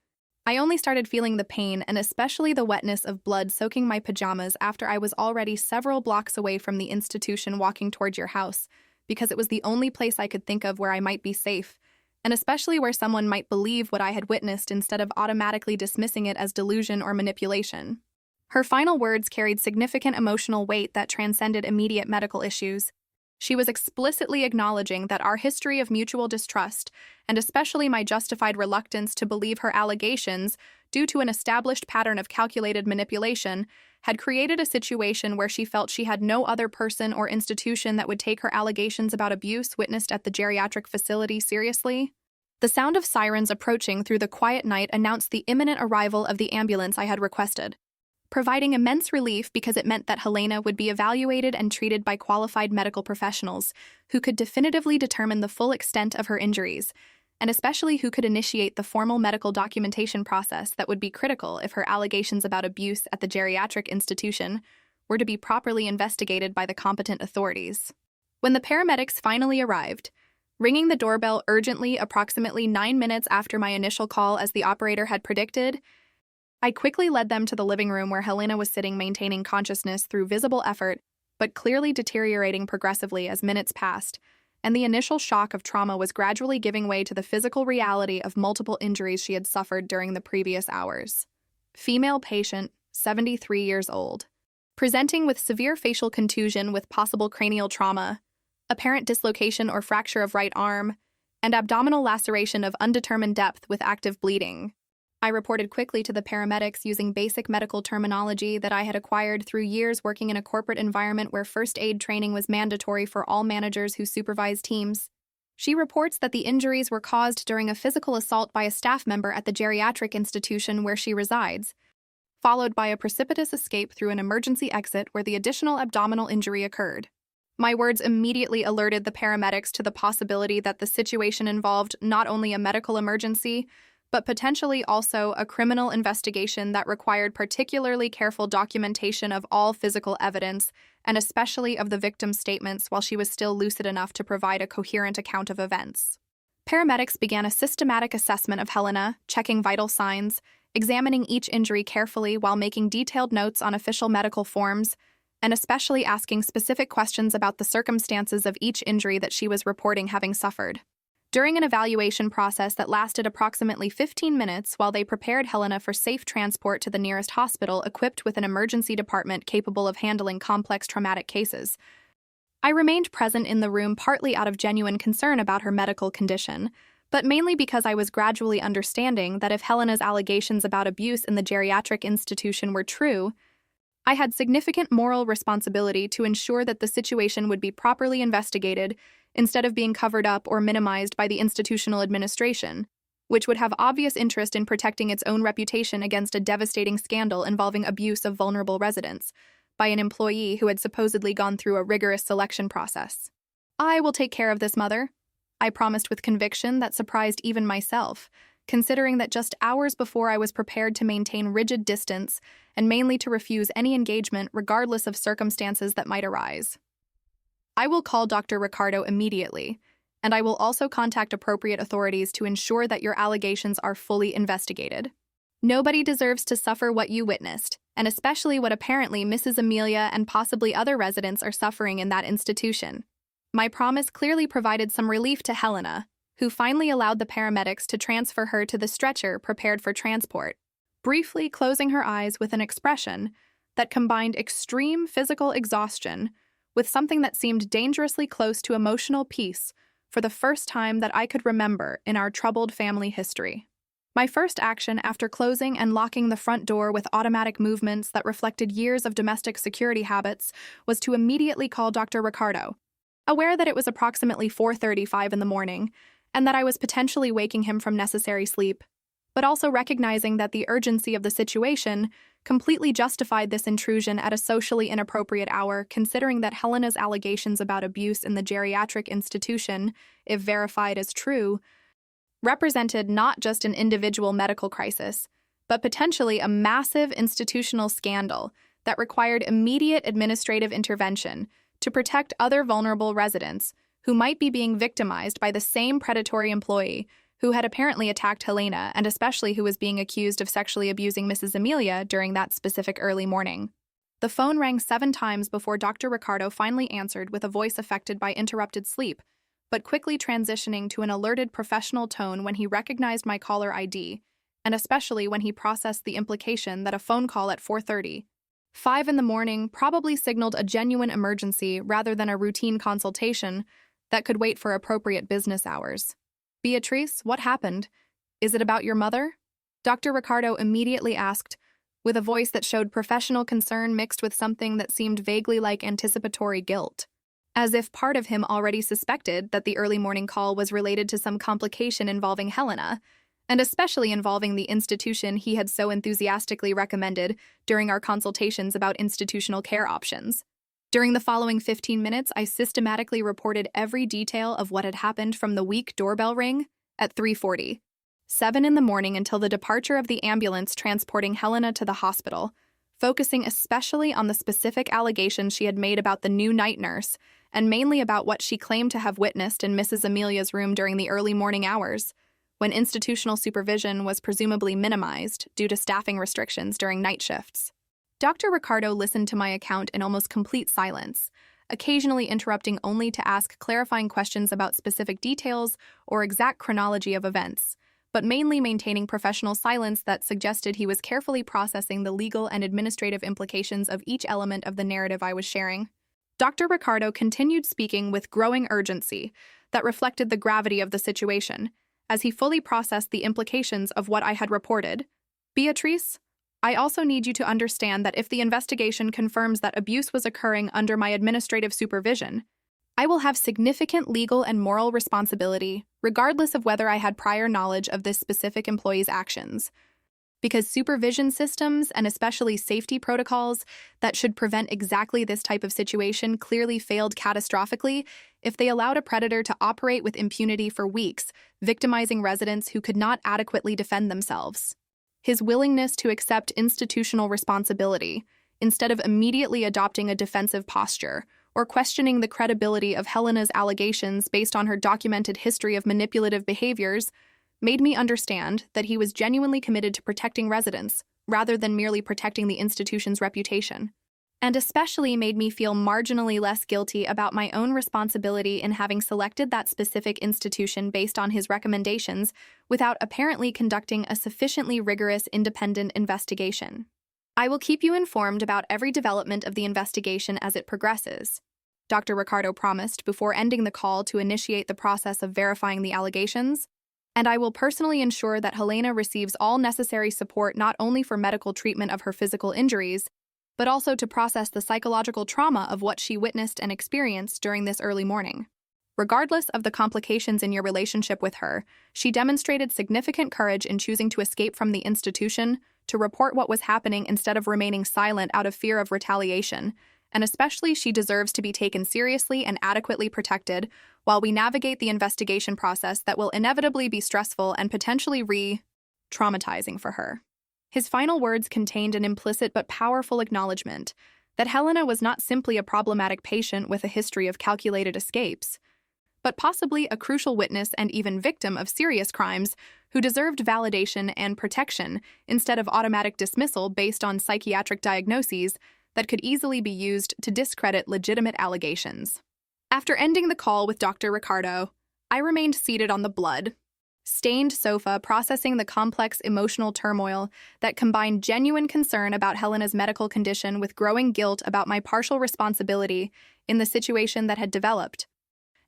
I only started feeling the pain and especially the wetness of blood soaking my pajamas after I was already several blocks away from the institution walking toward your house, because it was the only place I could think of where I might be safe, and especially where someone might believe what I had witnessed instead of automatically dismissing it as delusion or manipulation. Her final words carried significant emotional weight that transcended immediate medical issues. She was explicitly acknowledging that our history of mutual distrust, and especially my justified reluctance to believe her allegations due to an established pattern of calculated manipulation, had created a situation where she felt she had no other person or institution that would take her allegations about abuse witnessed at the geriatric facility seriously. The sound of sirens approaching through the quiet night announced the imminent arrival of the ambulance I had requested, providing immense relief because it meant that Helena would be evaluated and treated by qualified medical professionals who could definitively determine the full extent of her injuries, and especially who could initiate the formal medical documentation process that would be critical if her allegations about abuse at the geriatric institution were to be properly investigated by the competent authorities. When the paramedics finally arrived, ringing the doorbell urgently approximately 9 minutes after my initial call as the operator had predicted, I quickly led them to the living room where Helena was sitting, maintaining consciousness through visible effort, but clearly deteriorating progressively as minutes passed, and the initial shock of trauma was gradually giving way to the physical reality of multiple injuries she had suffered during the previous hours. Female patient, 73 years old. Presenting with severe facial contusion with possible cranial trauma, apparent dislocation or fracture of right arm, and abdominal laceration of undetermined depth with active bleeding. I reported quickly to the paramedics using basic medical terminology that I had acquired through years working in a corporate environment where first aid training was mandatory for all managers who supervise teams. She reports that the injuries were caused during a physical assault by a staff member at the geriatric institution where she resides, followed by a precipitous escape through an emergency exit where the additional abdominal injury occurred. My words immediately alerted the paramedics to the possibility that the situation involved not only a medical emergency, but potentially also a criminal investigation that required particularly careful documentation of all physical evidence, and especially of the victim's statements while she was still lucid enough to provide a coherent account of events. Paramedics began a systematic assessment of Helena, checking vital signs, examining each injury carefully while making detailed notes on official medical forms, and especially asking specific questions about the circumstances of each injury that she was reporting having suffered. During an evaluation process that lasted approximately 15 minutes while they prepared Helena for safe transport to the nearest hospital equipped with an emergency department capable of handling complex traumatic cases, I remained present in the room partly out of genuine concern about her medical condition, but mainly because I was gradually understanding that if Helena's allegations about abuse in the geriatric institution were true, I had significant moral responsibility to ensure that the situation would be properly investigated instead of being covered up or minimized by the institutional administration, which would have obvious interest in protecting its own reputation against a devastating scandal involving abuse of vulnerable residents by an employee who had supposedly gone through a rigorous selection process. I will take care of this, Mother, I promised with conviction that surprised even myself, considering that just hours before I was prepared to maintain rigid distance and mainly to refuse any engagement regardless of circumstances that might arise. I will call Dr. Ricardo immediately, and I will also contact appropriate authorities to ensure that your allegations are fully investigated. Nobody deserves to suffer what you witnessed, and especially what apparently Mrs. Amelia and possibly other residents are suffering in that institution. My promise clearly provided some relief to Helena, who finally allowed the paramedics to transfer her to the stretcher prepared for transport, briefly closing her eyes with an expression that combined extreme physical exhaustion with something that seemed dangerously close to emotional peace for the first time that I could remember in our troubled family history. My first action after closing and locking the front door with automatic movements that reflected years of domestic security habits was to immediately call Dr. Ricardo, aware that it was approximately 4:35 in the morning and that I was potentially waking him from necessary sleep, but also recognizing that the urgency of the situation completely justified this intrusion at a socially inappropriate hour, considering that Helena's allegations about abuse in the geriatric institution, if verified as true, represented not just an individual medical crisis, but potentially a massive institutional scandal that required immediate administrative intervention to protect other vulnerable residents who might be being victimized by the same predatory employee who had apparently attacked Helena and especially who was being accused of sexually abusing Mrs. Amelia during that specific early morning. The phone rang 7 times before Dr. Ricardo finally answered with a voice affected by interrupted sleep, but quickly transitioning to an alerted professional tone when he recognized my caller ID, and especially when he processed the implication that a phone call at 4:35 in the morning probably signaled a genuine emergency rather than a routine consultation that could wait for appropriate business hours. "Beatrice, what happened? Is it about your mother?" Dr. Ricardo immediately asked, with a voice that showed professional concern mixed with something that seemed vaguely like anticipatory guilt, as if part of him already suspected that the early morning call was related to some complication involving Helena, and especially involving the institution he had so enthusiastically recommended during our consultations about institutional care options. During the following 15 minutes, I systematically reported every detail of what had happened from the weak doorbell ring at 3:47 in the morning until the departure of the ambulance transporting Helena to the hospital, focusing especially on the specific allegations she had made about the new night nurse, and mainly about what she claimed to have witnessed in Mrs. Amelia's room during the early morning hours, when institutional supervision was presumably minimized due to staffing restrictions during night shifts. Dr. Ricardo listened to my account in almost complete silence, occasionally interrupting only to ask clarifying questions about specific details or exact chronology of events, but mainly maintaining professional silence that suggested he was carefully processing the legal and administrative implications of each element of the narrative I was sharing. Dr. Ricardo continued speaking with growing urgency that reflected the gravity of the situation, as he fully processed the implications of what I had reported. "Beatrice, I also need you to understand that if the investigation confirms that abuse was occurring under my administrative supervision, I will have significant legal and moral responsibility, regardless of whether I had prior knowledge of this specific employee's actions. Because supervision systems, and especially safety protocols, that should prevent exactly this type of situation clearly failed catastrophically if they allowed a predator to operate with impunity for weeks, victimizing residents who could not adequately defend themselves. His willingness to accept institutional responsibility, instead of immediately adopting a defensive posture, or questioning the credibility of Helena's allegations based on her documented history of manipulative behaviors, made me understand that he was genuinely committed to protecting residents, rather than merely protecting the institution's reputation. And especially made me feel marginally less guilty about my own responsibility in having selected that specific institution based on his recommendations without apparently conducting a sufficiently rigorous independent investigation. "I will keep you informed about every development of the investigation as it progresses," Dr. Ricardo promised before ending the call to initiate the process of verifying the allegations, "and I will personally ensure that Helena receives all necessary support not only for medical treatment of her physical injuries, but also to process the psychological trauma of what she witnessed and experienced during this early morning. Regardless of the complications in your relationship with her, she demonstrated significant courage in choosing to escape from the institution, to report what was happening instead of remaining silent out of fear of retaliation, and especially she deserves to be taken seriously and adequately protected while we navigate the investigation process that will inevitably be stressful and potentially re-traumatizing for her." His final words contained an implicit but powerful acknowledgement that Helena was not simply a problematic patient with a history of calculated escapes, but possibly a crucial witness and even victim of serious crimes who deserved validation and protection instead of automatic dismissal based on psychiatric diagnoses that could easily be used to discredit legitimate allegations. After ending the call with Dr. Ricardo, I remained seated on the blood-stained sofa processing the complex emotional turmoil that combined genuine concern about Helena's medical condition with growing guilt about my partial responsibility in the situation that had developed,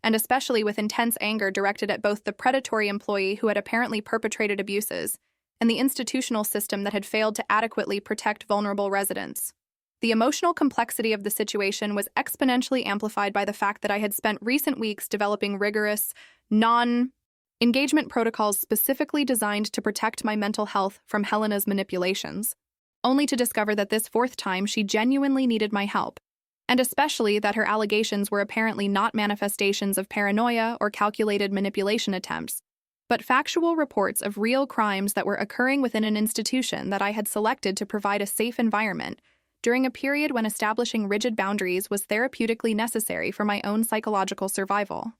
and especially with intense anger directed at both the predatory employee who had apparently perpetrated abuses and the institutional system that had failed to adequately protect vulnerable residents. The emotional complexity of the situation was exponentially amplified by the fact that I had spent recent weeks developing rigorous, non-engagement protocols specifically designed to protect my mental health from Helena's manipulations, only to discover that this 4th time she genuinely needed my help, and especially that her allegations were apparently not manifestations of paranoia or calculated manipulation attempts, but factual reports of real crimes that were occurring within an institution that I had selected to provide a safe environment during a period when establishing rigid boundaries was therapeutically necessary for my own psychological survival.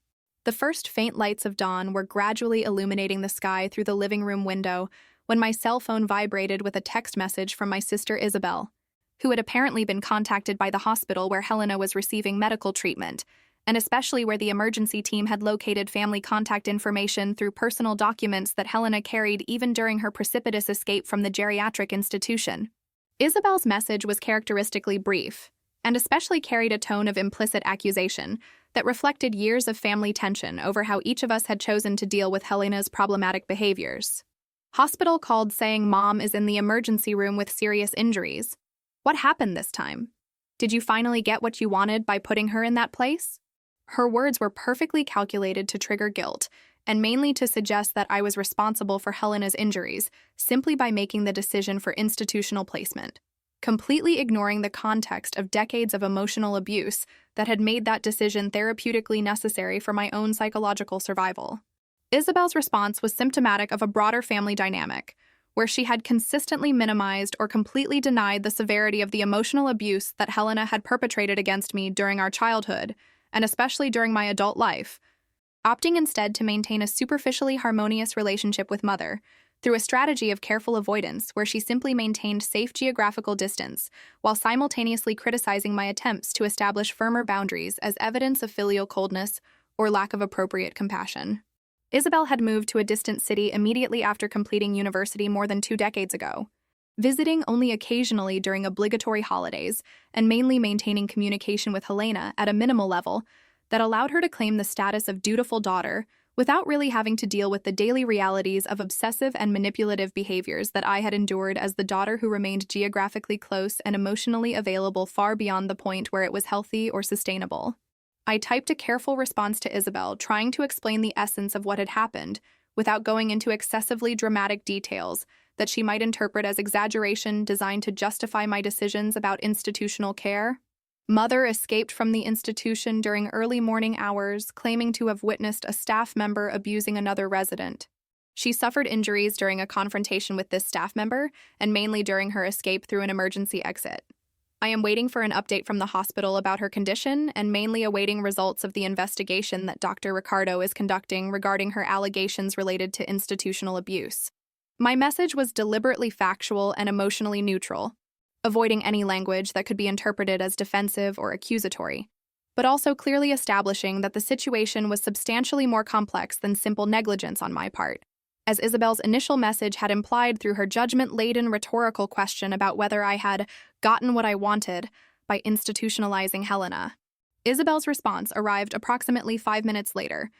The first faint lights of dawn were gradually illuminating the sky through the living room window when my cell phone vibrated with a text message from my sister Isabel, who had apparently been contacted by the hospital where Helena was receiving medical treatment, and especially where the emergency team had located family contact information through personal documents that Helena carried even during her precipitous escape from the geriatric institution. Isabel's message was characteristically brief, and especially carried a tone of implicit accusation that reflected years of family tension over how each of us had chosen to deal with Helena's problematic behaviors. Hospital called saying Mom is in the emergency room with serious injuries. What happened this time? Did you finally get what you wanted by putting her in that place? Her words were perfectly calculated to trigger guilt, and mainly to suggest that I was responsible for Helena's injuries simply by making the decision for institutional placement, completely ignoring the context of decades of emotional abuse that had made that decision therapeutically necessary for my own psychological survival. Isabel's response was symptomatic of a broader family dynamic, where she had consistently minimized or completely denied the severity of the emotional abuse that Helena had perpetrated against me during our childhood, and especially during my adult life, opting instead to maintain a superficially harmonious relationship with Mother through a strategy of careful avoidance where she simply maintained safe geographical distance while simultaneously criticizing my attempts to establish firmer boundaries as evidence of filial coldness or lack of appropriate compassion. Isabel had moved to a distant city immediately after completing university more than 2 decades ago, visiting only occasionally during obligatory holidays and mainly maintaining communication with Helena at a minimal level that allowed her to claim the status of dutiful daughter without really having to deal with the daily realities of obsessive and manipulative behaviors that I had endured as the daughter who remained geographically close and emotionally available far beyond the point where it was healthy or sustainable. I typed a careful response to Isabel, trying to explain the essence of what had happened without going into excessively dramatic details that she might interpret as exaggeration designed to justify my decisions about institutional care. Mother escaped from the institution during early morning hours, claiming to have witnessed a staff member abusing another resident. She suffered injuries during a confrontation with this staff member, and mainly during her escape through an emergency exit. I am waiting for an update from the hospital about her condition, and mainly awaiting results of the investigation that Dr. Ricardo is conducting regarding her allegations related to institutional abuse. My message was deliberately factual and emotionally neutral, avoiding any language that could be interpreted as defensive or accusatory, but also clearly establishing that the situation was substantially more complex than simple negligence on my part, as Isabel's initial message had implied through her judgment-laden rhetorical question about whether I had gotten what I wanted by institutionalizing Helena. Isabel's response arrived approximately 5 minutes later,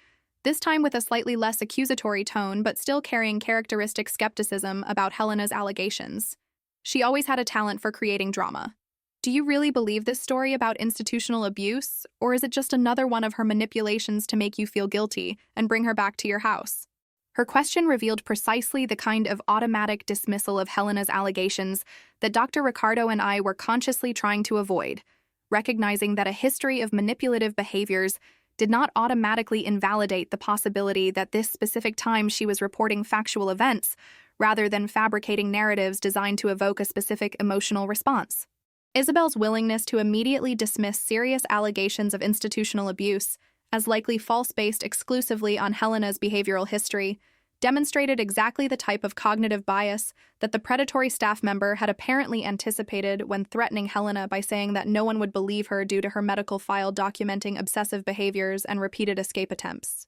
this time with a slightly less accusatory tone but still carrying characteristic skepticism about Helena's allegations. She always had a talent for creating drama. Do you really believe this story about institutional abuse, or is it just another one of her manipulations to make you feel guilty and bring her back to your house? Her question revealed precisely the kind of automatic dismissal of Helena's allegations that Dr. Ricardo and I were consciously trying to avoid, recognizing that a history of manipulative behaviors did not automatically invalidate the possibility that this specific time she was reporting factual events rather than fabricating narratives designed to evoke a specific emotional response. Isabel's willingness to immediately dismiss serious allegations of institutional abuse as likely false based exclusively on Helena's behavioral history demonstrated exactly the type of cognitive bias that the predatory staff member had apparently anticipated when threatening Helena by saying that no one would believe her due to her medical file documenting obsessive behaviors and repeated escape attempts.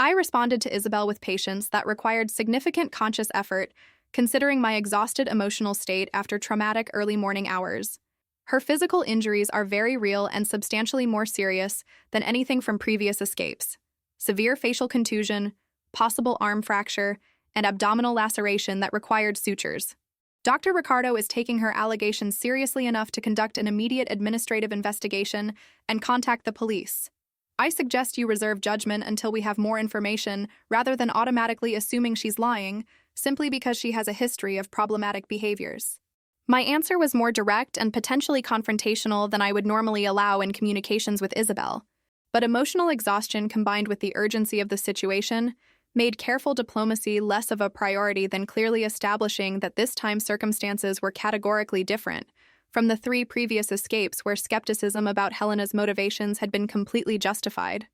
I responded to Isabel with patience that required significant conscious effort, considering my exhausted emotional state after traumatic early morning hours. Her physical injuries are very real and substantially more serious than anything from previous escapes. Severe facial contusion, possible arm fracture, and abdominal laceration that required sutures. Dr. Ricardo is taking her allegations seriously enough to conduct an immediate administrative investigation and contact the police. I suggest you reserve judgment until we have more information rather than automatically assuming she's lying simply because she has a history of problematic behaviors. My answer was more direct and potentially confrontational than I would normally allow in communications with Isabel, but emotional exhaustion combined with the urgency of the situation made careful diplomacy less of a priority than clearly establishing that this time circumstances were categorically different from the 3 previous escapes where skepticism about Helena's motivations had been completely justified.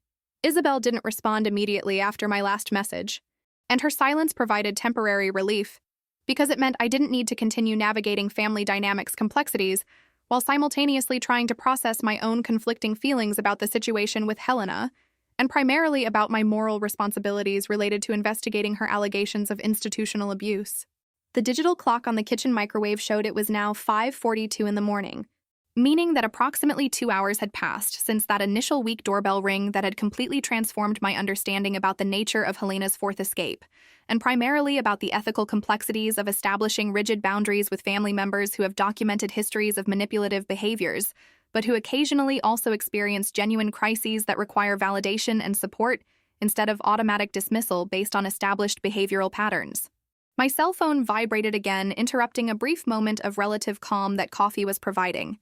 Isabel didn't respond immediately after my last message, and her silence provided temporary relief, because it meant I didn't need to continue navigating family dynamics complexities while simultaneously trying to process my own conflicting feelings about the situation with Helena, and primarily about my moral responsibilities related to investigating her allegations of institutional abuse. The digital clock on the kitchen microwave showed it was now 5:42 in the morning, meaning that approximately 2 hours had passed since that initial weak doorbell ring that had completely transformed my understanding about the nature of Helena's 4th escape, and primarily about the ethical complexities of establishing rigid boundaries with family members who have documented histories of manipulative behaviors, but who occasionally also experience genuine crises that require validation and support instead of automatic dismissal based on established behavioral patterns. My cell phone vibrated again, interrupting a brief moment of relative calm that coffee was providing,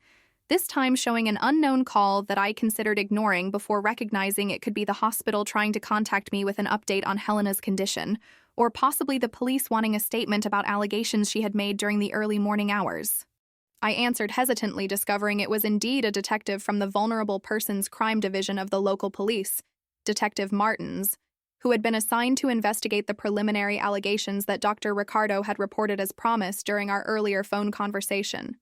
this time showing an unknown call that I considered ignoring before recognizing it could be the hospital trying to contact me with an update on Helena's condition, or possibly the police wanting a statement about allegations she had made during the early morning hours. I answered hesitantly, discovering it was indeed a detective from the Vulnerable Persons Crime Division of the local police, Detective Martins, who had been assigned to investigate the preliminary allegations that Dr. Ricardo had reported as promised during our earlier phone conversation.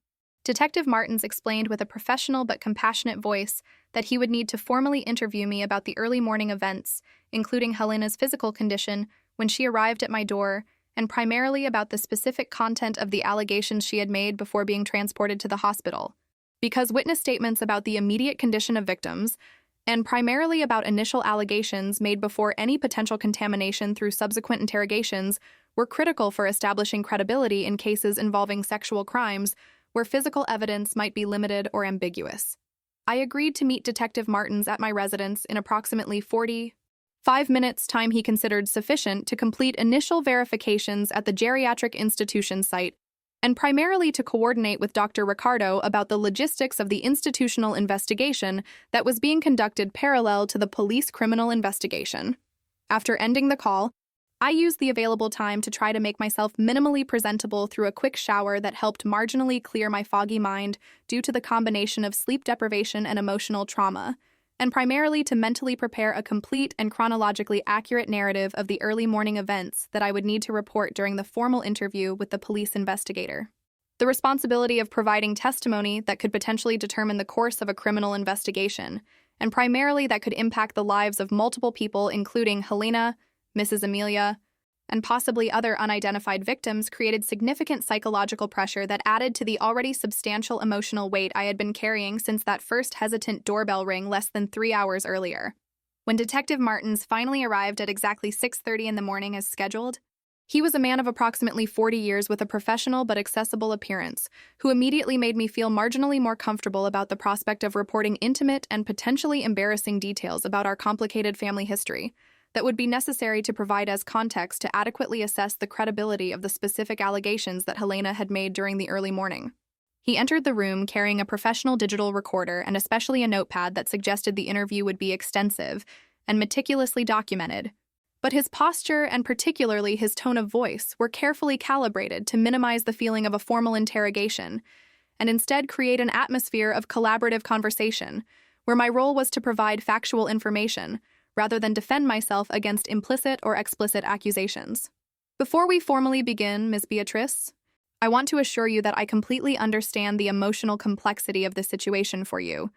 Detective Martins explained with a professional but compassionate voice that he would need to formally interview me about the early morning events, including Helena's physical condition when she arrived at my door, and primarily about the specific content of the allegations she had made before being transported to the hospital. Because witness statements about the immediate condition of victims, and primarily about initial allegations made before any potential contamination through subsequent interrogations, were critical for establishing credibility in cases involving sexual crimes where physical evidence might be limited or ambiguous. I agreed to meet Detective Martins at my residence in approximately 45 minutes, time he considered sufficient to complete initial verifications at the geriatric institution site, and primarily to coordinate with Dr. Ricardo about the logistics of the institutional investigation that was being conducted parallel to the police criminal investigation. After ending the call, I used the available time to try to make myself minimally presentable through a quick shower that helped marginally clear my foggy mind due to the combination of sleep deprivation and emotional trauma, and primarily to mentally prepare a complete and chronologically accurate narrative of the early morning events that I would need to report during the formal interview with the police investigator. The responsibility of providing testimony that could potentially determine the course of a criminal investigation, and primarily that could impact the lives of multiple people, including Helena, Mrs. Amelia, and possibly other unidentified victims, created significant psychological pressure that added to the already substantial emotional weight I had been carrying since that first hesitant doorbell ring less than 3 hours earlier. When Detective Martins finally arrived at exactly 6:30 in the morning as scheduled, he was a man of approximately 40 years with a professional but accessible appearance, who immediately made me feel marginally more comfortable about the prospect of reporting intimate and potentially embarrassing details about our complicated family history that would be necessary to provide as context to adequately assess the credibility of the specific allegations that Helena had made during the early morning. He entered the room carrying a professional digital recorder and especially a notepad that suggested the interview would be extensive and meticulously documented. But his posture and particularly his tone of voice were carefully calibrated to minimize the feeling of a formal interrogation and instead create an atmosphere of collaborative conversation where my role was to provide factual information rather than defend myself against implicit or explicit accusations. Before we formally begin, Ms. Beatrice, I want to assure you that I completely understand the emotional complexity of this situation for you,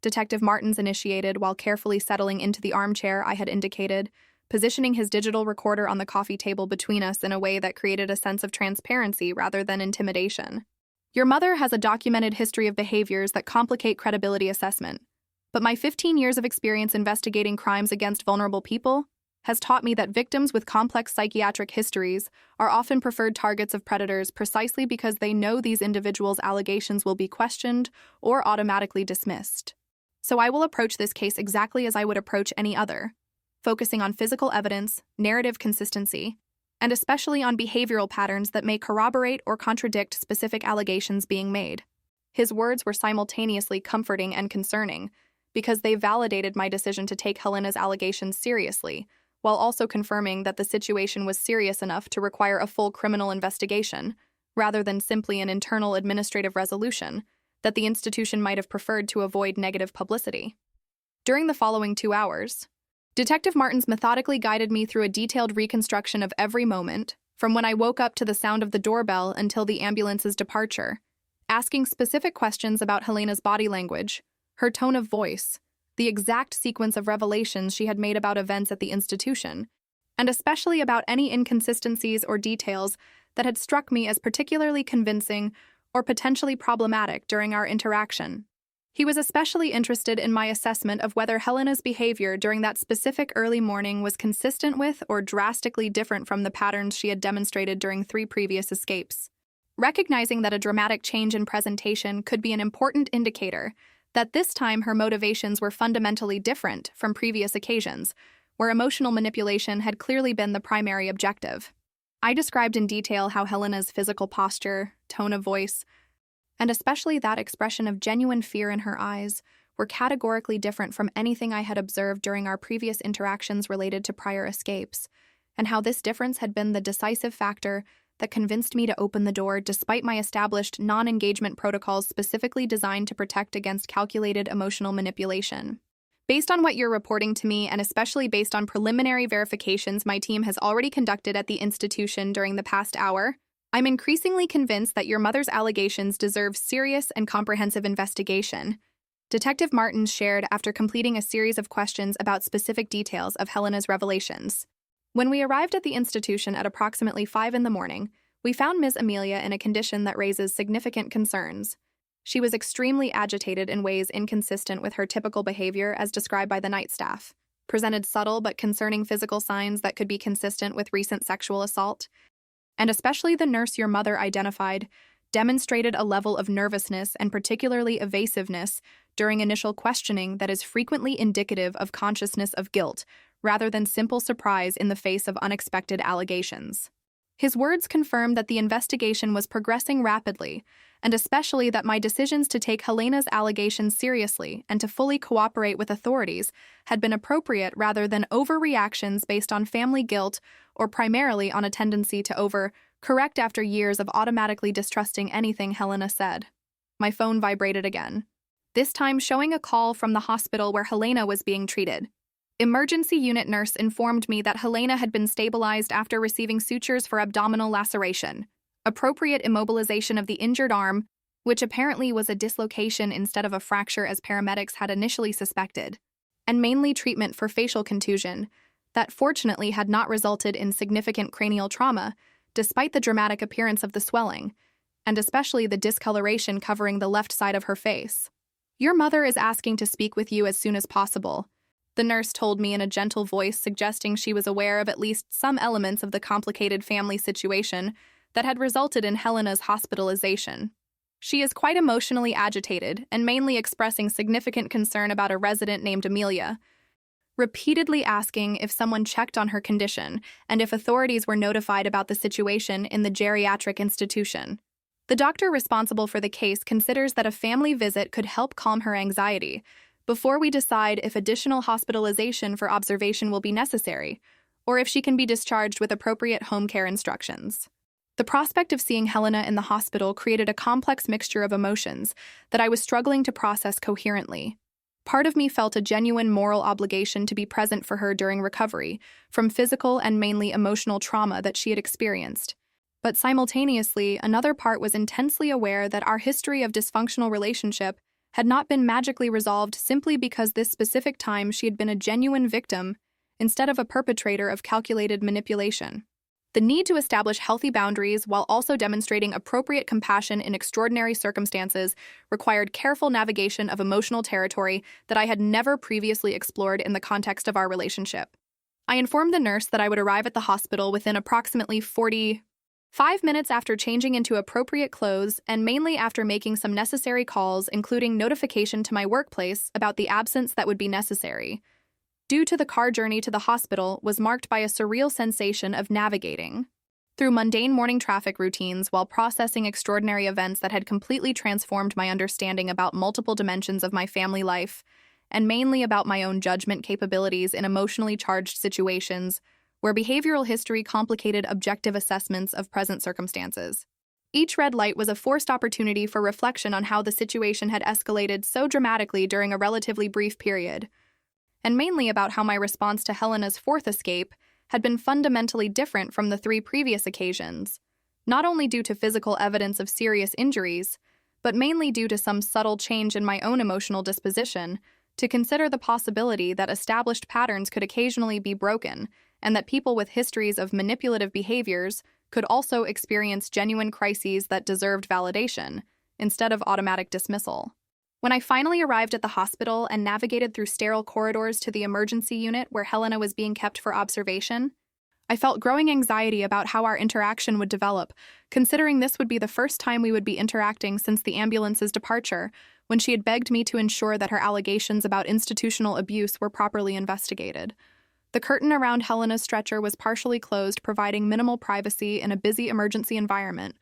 Detective Martins initiated while carefully settling into the armchair I had indicated, positioning his digital recorder on the coffee table between us in a way that created a sense of transparency rather than intimidation. Your mother has a documented history of behaviors that complicate credibility assessment, but my 15 years of experience investigating crimes against vulnerable people has taught me that victims with complex psychiatric histories are often preferred targets of predators precisely because they know these individuals' allegations will be questioned or automatically dismissed. So I will approach this case exactly as I would approach any other, focusing on physical evidence, narrative consistency, and especially on behavioral patterns that may corroborate or contradict specific allegations being made. His words were simultaneously comforting and concerning, because they validated my decision to take Helena's allegations seriously, while also confirming that the situation was serious enough to require a full criminal investigation, rather than simply an internal administrative resolution, that the institution might have preferred to avoid negative publicity. During the following 2 hours, Detective Martins methodically guided me through a detailed reconstruction of every moment, from when I woke up to the sound of the doorbell until the ambulance's departure, asking specific questions about Helena's body language, her tone of voice, the exact sequence of revelations she had made about events at the institution, and especially about any inconsistencies or details that had struck me as particularly convincing or potentially problematic during our interaction. He was especially interested in my assessment of whether Helena's behavior during that specific early morning was consistent with or drastically different from the patterns she had demonstrated during 3 previous escapes. Recognizing that a dramatic change in presentation could be an important indicator that this time her motivations were fundamentally different from previous occasions, where emotional manipulation had clearly been the primary objective. I described in detail how Helena's physical posture, tone of voice, and especially that expression of genuine fear in her eyes, were categorically different from anything I had observed during our previous interactions related to prior escapes, and how this difference had been the decisive factor that convinced me to open the door despite my established non-engagement protocols specifically designed to protect against calculated emotional manipulation. Based on what you're reporting to me, and especially based on preliminary verifications my team has already conducted at the institution during the past hour, I'm increasingly convinced that your mother's allegations deserve serious and comprehensive investigation, Detective Martins shared after completing a series of questions about specific details of Helena's revelations. When we arrived at the institution at approximately 5 in the morning, we found Ms. Amelia in a condition that raises significant concerns. She was extremely agitated in ways inconsistent with her typical behavior as described by the night staff, presented subtle but concerning physical signs that could be consistent with recent sexual assault, and especially the nurse your mother identified, demonstrated a level of nervousness and particularly evasiveness during initial questioning that is frequently indicative of consciousness of guilt, rather than simple surprise in the face of unexpected allegations. His words confirmed that the investigation was progressing rapidly, and especially that my decisions to take Helena's allegations seriously and to fully cooperate with authorities had been appropriate rather than overreactions based on family guilt or primarily on a tendency to correct after years of automatically distrusting anything Helena said. My phone vibrated again, this time showing a call from the hospital where Helena was being treated. Emergency unit nurse informed me that Helena had been stabilized after receiving sutures for abdominal laceration, appropriate immobilization of the injured arm, which apparently was a dislocation instead of a fracture as paramedics had initially suspected, and mainly treatment for facial contusion that fortunately had not resulted in significant cranial trauma, despite the dramatic appearance of the swelling, and especially the discoloration covering the left side of her face. Your mother is asking to speak with you as soon as possible, the nurse told me in a gentle voice, suggesting she was aware of at least some elements of the complicated family situation that had resulted in Helena's hospitalization. She is quite emotionally agitated and mainly expressing significant concern about a resident named Amelia, repeatedly asking if someone checked on her condition and if authorities were notified about the situation in the geriatric institution. The doctor responsible for the case considers that a family visit could help calm her anxiety before we decide if additional hospitalization for observation will be necessary, or if she can be discharged with appropriate home care instructions. The prospect of seeing Helena in the hospital created a complex mixture of emotions that I was struggling to process coherently. Part of me felt a genuine moral obligation to be present for her during recovery from physical and mainly emotional trauma that she had experienced. But simultaneously, another part was intensely aware that our history of dysfunctional relationship had not been magically resolved simply because this specific time she had been a genuine victim instead of a perpetrator of calculated manipulation. The need to establish healthy boundaries while also demonstrating appropriate compassion in extraordinary circumstances required careful navigation of emotional territory that I had never previously explored in the context of our relationship. I informed the nurse that I would arrive at the hospital within approximately 45 minutes after changing into appropriate clothes and mainly after making some necessary calls, including notification to my workplace about the absence that would be necessary. Due to the car journey to the hospital was marked by a surreal sensation of navigating through mundane morning traffic routines while processing extraordinary events that had completely transformed my understanding about multiple dimensions of my family life, and mainly about my own judgment capabilities in emotionally charged situations where behavioral history complicated objective assessments of present circumstances. Each red light was a forced opportunity for reflection on how the situation had escalated so dramatically during a relatively brief period, and mainly about how my response to Helena's fourth escape had been fundamentally different from the 3 previous occasions, not only due to physical evidence of serious injuries, but mainly due to some subtle change in my own emotional disposition to consider the possibility that established patterns could occasionally be broken and that people with histories of manipulative behaviors could also experience genuine crises that deserved validation, instead of automatic dismissal. When I finally arrived at the hospital and navigated through sterile corridors to the emergency unit where Helena was being kept for observation, I felt growing anxiety about how our interaction would develop, considering this would be the first time we would be interacting since the ambulance's departure, when she had begged me to ensure that her allegations about institutional abuse were properly investigated. The curtain around Helena's stretcher was partially closed, providing minimal privacy in a busy emergency environment.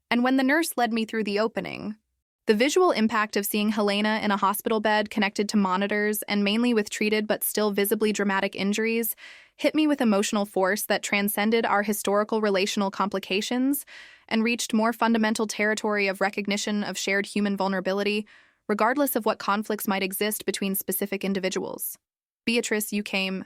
And when the nurse led me through the opening, the visual impact of seeing Helena in a hospital bed connected to monitors and mainly with treated but still visibly dramatic injuries hit me with emotional force that transcended our historical relational complications and reached more fundamental territory of recognition of shared human vulnerability, regardless of what conflicts might exist between specific individuals. "Beatrice, you came,"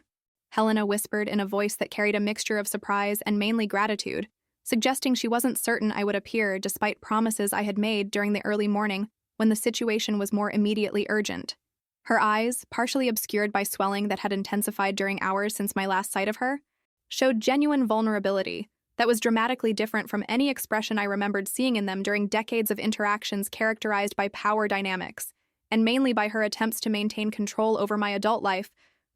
Helena whispered in a voice that carried a mixture of surprise and mainly gratitude, suggesting she wasn't certain I would appear despite promises I had made during the early morning when the situation was more immediately urgent. Her eyes, partially obscured by swelling that had intensified during hours since my last sight of her, showed genuine vulnerability that was dramatically different from any expression I remembered seeing in them during decades of interactions characterized by power dynamics, and mainly by her attempts to maintain control over my adult life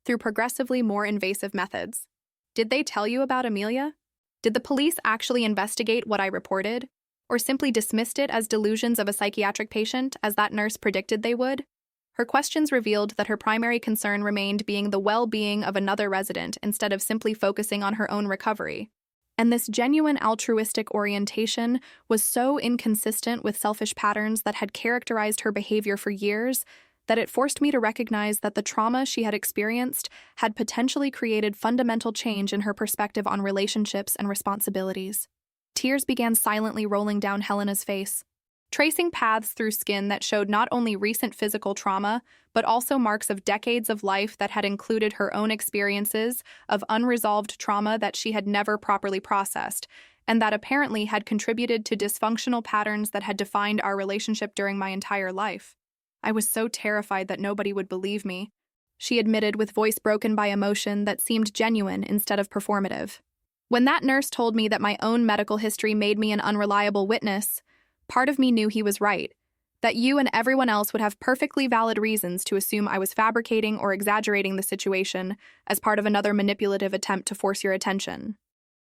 through progressively more invasive methods. "Did they tell you about Amelia? Did the police actually investigate what I reported, or simply dismissed it as delusions of a psychiatric patient, as that nurse predicted they would?" Her questions revealed that her primary concern remained being the well-being of another resident instead of simply focusing on her own recovery. And this genuine altruistic orientation was so inconsistent with selfish patterns that had characterized her behavior for years that it forced me to recognize that the trauma she had experienced had potentially created fundamental change in her perspective on relationships and responsibilities. Tears began silently rolling down Helena's face, tracing paths through skin that showed not only recent physical trauma, but also marks of decades of life that had included her own experiences of unresolved trauma that she had never properly processed, and that apparently had contributed to dysfunctional patterns that had defined our relationship during my entire life. "I was so terrified that nobody would believe me," she admitted with voice broken by emotion that seemed genuine instead of performative. "When that nurse told me that my own medical history made me an unreliable witness, part of me knew he was right, that you and everyone else would have perfectly valid reasons to assume I was fabricating or exaggerating the situation as part of another manipulative attempt to force your attention.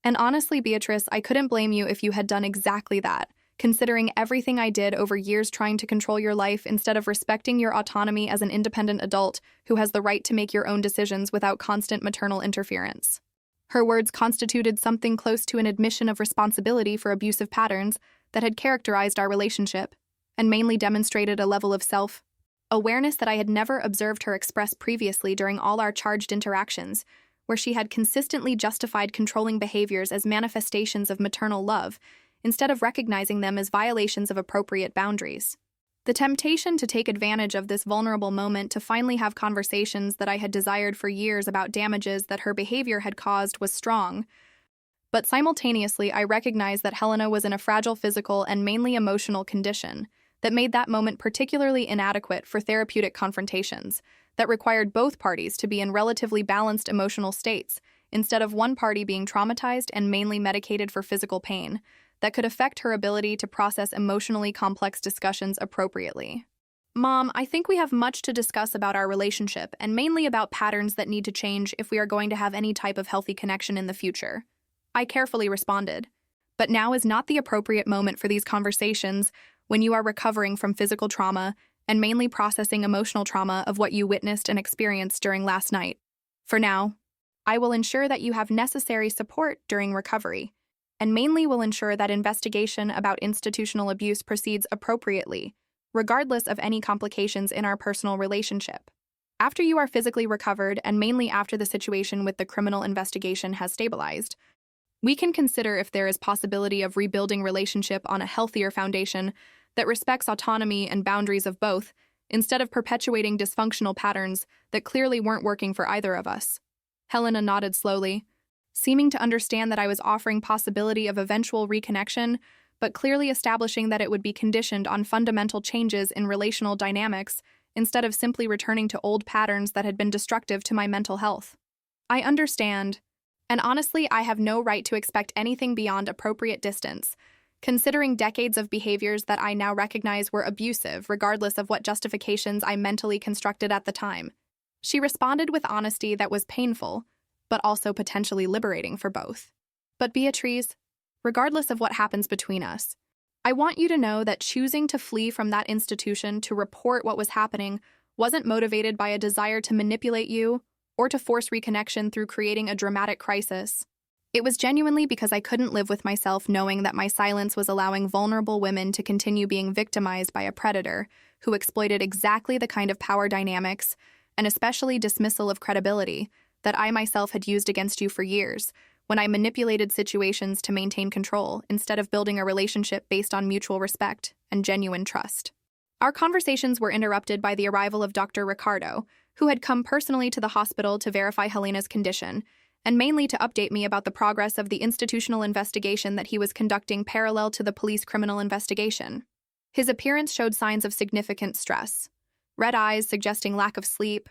And honestly, Beatrice, I couldn't blame you if you had done exactly that, considering everything I did over years trying to control your life instead of respecting your autonomy as an independent adult who has the right to make your own decisions without constant maternal interference." Her words constituted something close to an admission of responsibility for abusive patterns that had characterized our relationship, and mainly demonstrated a level of self-awareness that I had never observed her express previously during all our charged interactions, where she had consistently justified controlling behaviors as manifestations of maternal love, instead of recognizing them as violations of appropriate boundaries. The temptation to take advantage of this vulnerable moment to finally have conversations that I had desired for years about damages that her behavior had caused was strong, but simultaneously I recognized that Helena was in a fragile physical and mainly emotional condition that made that moment particularly inadequate for therapeutic confrontations that required both parties to be in relatively balanced emotional states, instead of one party being traumatized and mainly medicated for physical pain that could affect her ability to process emotionally complex discussions appropriately. "Mom, I think we have much to discuss about our relationship and mainly about patterns that need to change if we are going to have any type of healthy connection in the future," I carefully responded. "But now is not the appropriate moment for these conversations when you are recovering from physical trauma and mainly processing emotional trauma of what you witnessed and experienced during last night. For now, I will ensure that you have necessary support during recovery, and mainly will ensure that investigation about institutional abuse proceeds appropriately, regardless of any complications in our personal relationship. After you are physically recovered, and mainly after the situation with the criminal investigation has stabilized, We can consider if there is possibility of rebuilding relationship on a healthier foundation that respects autonomy and boundaries of both, instead of perpetuating dysfunctional patterns that clearly weren't working for either of us. Helena nodded slowly, seeming to understand that I was offering possibility of eventual reconnection, but clearly establishing that it would be conditioned on fundamental changes in relational dynamics instead of simply returning to old patterns that had been destructive to my mental health. I understand, and honestly, I have no right to expect anything beyond appropriate distance, considering decades of behaviors that I now recognize were abusive, regardless of what justifications I mentally constructed at the time. She responded with honesty that was painful, but also potentially liberating for both. But Beatrice, regardless of what happens between us, I want you to know that choosing to flee from that institution to report what was happening wasn't motivated by a desire to manipulate you or to force reconnection through creating a dramatic crisis. It was genuinely because I couldn't live with myself knowing that my silence was allowing vulnerable women to continue being victimized by a predator who exploited exactly the kind of power dynamics, and especially dismissal of credibility, that I myself had used against you for years, when I manipulated situations to maintain control instead of building a relationship based on mutual respect and genuine trust. Our conversations were interrupted by the arrival of Dr. Ricardo, who had come personally to the hospital to verify Helena's condition, and mainly to update me about the progress of the institutional investigation that he was conducting parallel to the police criminal investigation. His appearance showed signs of significant stress: red eyes suggesting lack of sleep,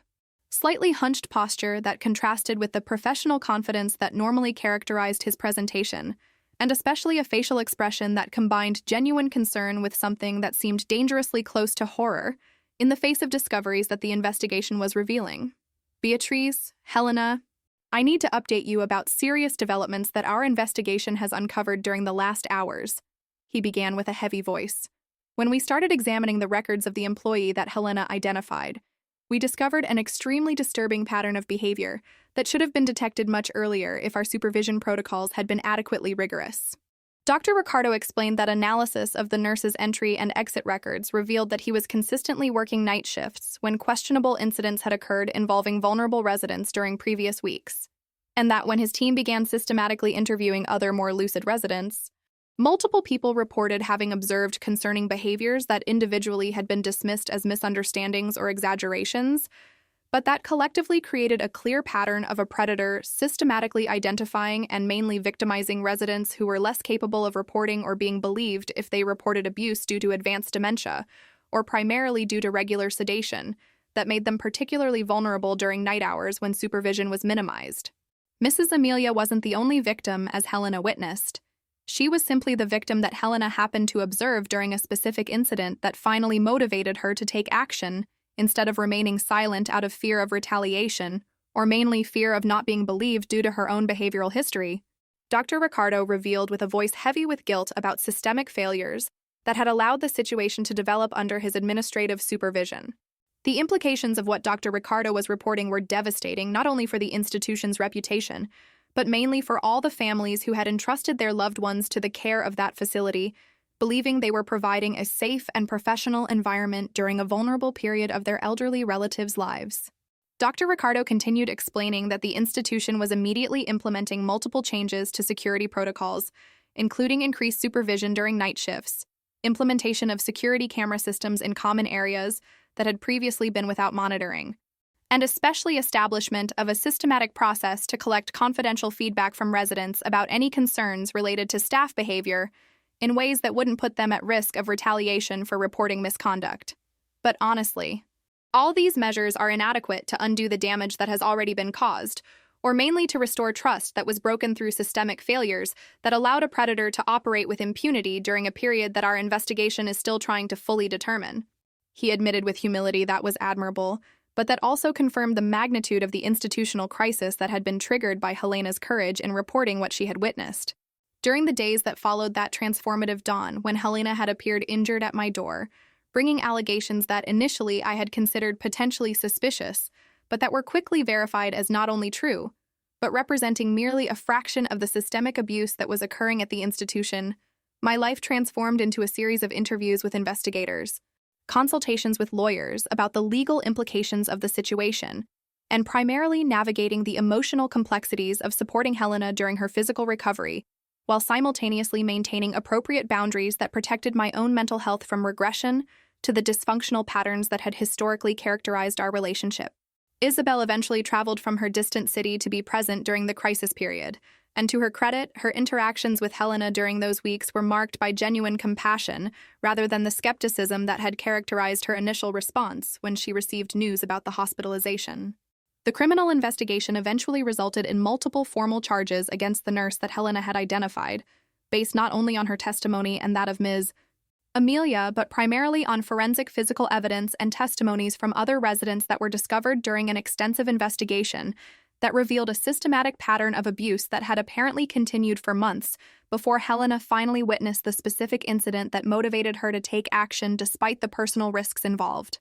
slightly hunched posture that contrasted with the professional confidence that normally characterized his presentation, and especially a facial expression that combined genuine concern with something that seemed dangerously close to horror in the face of discoveries that the investigation was revealing. Beatrice, Helena, I need to update you about serious developments that our investigation has uncovered during the last hours, he began with a heavy voice. When we started examining the records of the employee that Helena identified, we discovered an extremely disturbing pattern of behavior that should have been detected much earlier if our supervision protocols had been adequately rigorous. Dr. Ricardo explained that analysis of the nurse's entry and exit records revealed that he was consistently working night shifts when questionable incidents had occurred involving vulnerable residents during previous weeks, and that when his team began systematically interviewing other more lucid residents, multiple people reported having observed concerning behaviors that individually had been dismissed as misunderstandings or exaggerations, but that collectively created a clear pattern of a predator systematically identifying and mainly victimizing residents who were less capable of reporting or being believed if they reported abuse due to advanced dementia, or primarily due to regular sedation, that made them particularly vulnerable during night hours when supervision was minimized. Mrs. Amelia wasn't the only victim, as Helena witnessed. She was simply the victim that Helena happened to observe during a specific incident that finally motivated her to take action, instead of remaining silent out of fear of retaliation, or mainly fear of not being believed due to her own behavioral history. Dr. Ricardo revealed with a voice heavy with guilt about systemic failures that had allowed the situation to develop under his administrative supervision. The implications of what Dr. Ricardo was reporting were devastating not only for the institution's reputation, but mainly for all the families who had entrusted their loved ones to the care of that facility, believing they were providing a safe and professional environment during a vulnerable period of their elderly relatives' lives. Dr. Ricardo continued explaining that the institution was immediately implementing multiple changes to security protocols, including increased supervision during night shifts, implementation of security camera systems in common areas that had previously been without monitoring, and especially establishment of a systematic process to collect confidential feedback from residents about any concerns related to staff behavior in ways that wouldn't put them at risk of retaliation for reporting misconduct. But honestly, all these measures are inadequate to undo the damage that has already been caused, or mainly to restore trust that was broken through systemic failures that allowed a predator to operate with impunity during a period that our investigation is still trying to fully determine. He admitted with humility that was admirable, but that also confirmed the magnitude of the institutional crisis that had been triggered by Helena's courage in reporting what she had witnessed. During the days that followed that transformative dawn, when Helena had appeared injured at my door, bringing allegations that initially I had considered potentially suspicious, but that were quickly verified as not only true, but representing merely a fraction of the systemic abuse that was occurring at the institution, my life transformed into a series of interviews with investigators, consultations with lawyers about the legal implications of the situation, and primarily navigating the emotional complexities of supporting Helena during her physical recovery, while simultaneously maintaining appropriate boundaries that protected my own mental health from regression to the dysfunctional patterns that had historically characterized our relationship. Isabel eventually traveled from her distant city to be present during the crisis period, and to her credit, her interactions with Helena during those weeks were marked by genuine compassion rather than the skepticism that had characterized her initial response when she received news about the hospitalization. The criminal investigation eventually resulted in multiple formal charges against the nurse that Helena had identified, based not only on her testimony and that of Ms. Amelia, but primarily on forensic physical evidence and testimonies from other residents that were discovered during an extensive investigation that revealed a systematic pattern of abuse that had apparently continued for months before Helena finally witnessed the specific incident that motivated her to take action despite the personal risks involved.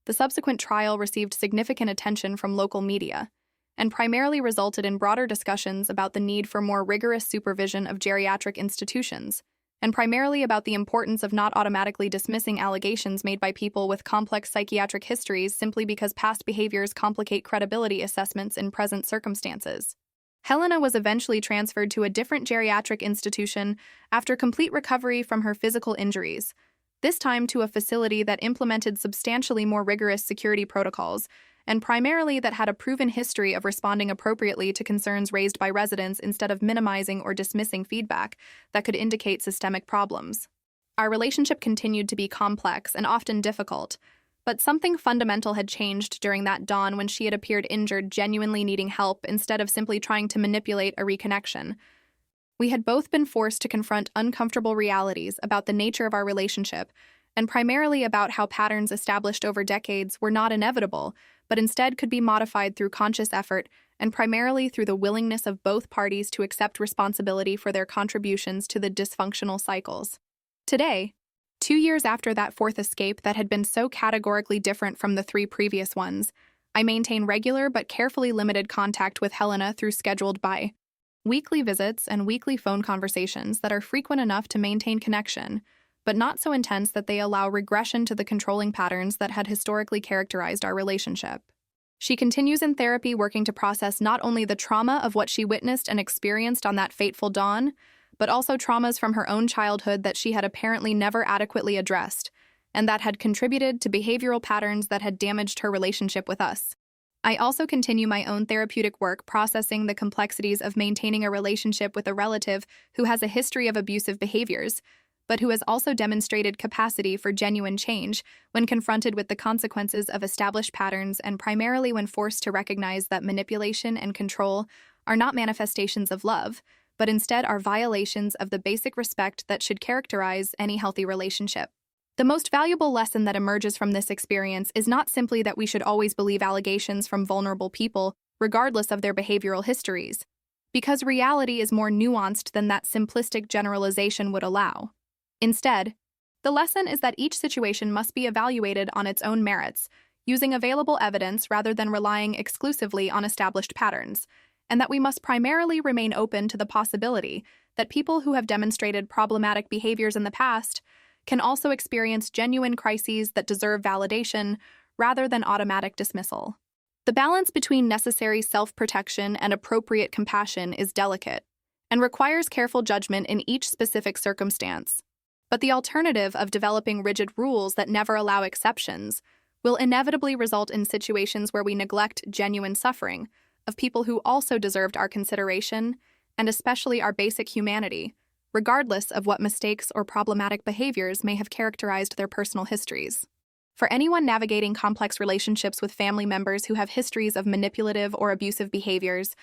The subsequent trial received significant attention from local media and primarily resulted in broader discussions about the need for more rigorous supervision of geriatric institutions, and primarily about the importance of not automatically dismissing allegations made by people with complex psychiatric histories simply because past behaviors complicate credibility assessments in present circumstances. Helena was eventually transferred to a different geriatric institution after complete recovery from her physical injuries, this time to a facility that implemented substantially more rigorous security protocols, and primarily that had a proven history of responding appropriately to concerns raised by residents instead of minimizing or dismissing feedback that could indicate systemic problems. Our relationship continued to be complex and often difficult, but something fundamental had changed during that dawn when she had appeared injured, genuinely needing help instead of simply trying to manipulate a reconnection. We had both been forced to confront uncomfortable realities about the nature of our relationship, and primarily about how patterns established over decades were not inevitable, but instead could be modified through conscious effort and primarily through the willingness of both parties to accept responsibility for their contributions to the dysfunctional cycles. Today, 2 years after that fourth escape that had been so categorically different from the 3 previous ones, I maintain regular but carefully limited contact with Helena through scheduled bi-weekly visits and weekly phone conversations that are frequent enough to maintain connection, but not so intense that they allow regression to the controlling patterns that had historically characterized our relationship. She continues in therapy, working to process not only the trauma of what she witnessed and experienced on that fateful dawn, but also traumas from her own childhood that she had apparently never adequately addressed, and that had contributed to behavioral patterns that had damaged her relationship with us. I also continue my own therapeutic work processing the complexities of maintaining a relationship with a relative who has a history of abusive behaviors, but who has also demonstrated capacity for genuine change when confronted with the consequences of established patterns and primarily when forced to recognize that manipulation and control are not manifestations of love, but instead are violations of the basic respect that should characterize any healthy relationship. The most valuable lesson that emerges from this experience is not simply that we should always believe allegations from vulnerable people, regardless of their behavioral histories, because reality is more nuanced than that simplistic generalization would allow. Instead, the lesson is that each situation must be evaluated on its own merits, using available evidence rather than relying exclusively on established patterns, and that we must primarily remain open to the possibility that people who have demonstrated problematic behaviors in the past can also experience genuine crises that deserve validation rather than automatic dismissal. The balance between necessary self-protection and appropriate compassion is delicate and requires careful judgment in each specific circumstance. But the alternative of developing rigid rules that never allow exceptions will inevitably result in situations where we neglect genuine suffering of people who also deserved our consideration and especially our basic humanity, regardless of what mistakes or problematic behaviors may have characterized their personal histories. For anyone navigating complex relationships with family members who have histories of manipulative or abusive behaviors,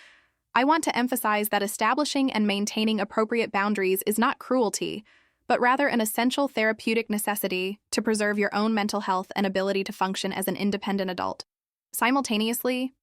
I want to emphasize that establishing and maintaining appropriate boundaries is not cruelty, but rather an essential therapeutic necessity to preserve your own mental health and ability to function as an independent adult. Simultaneously,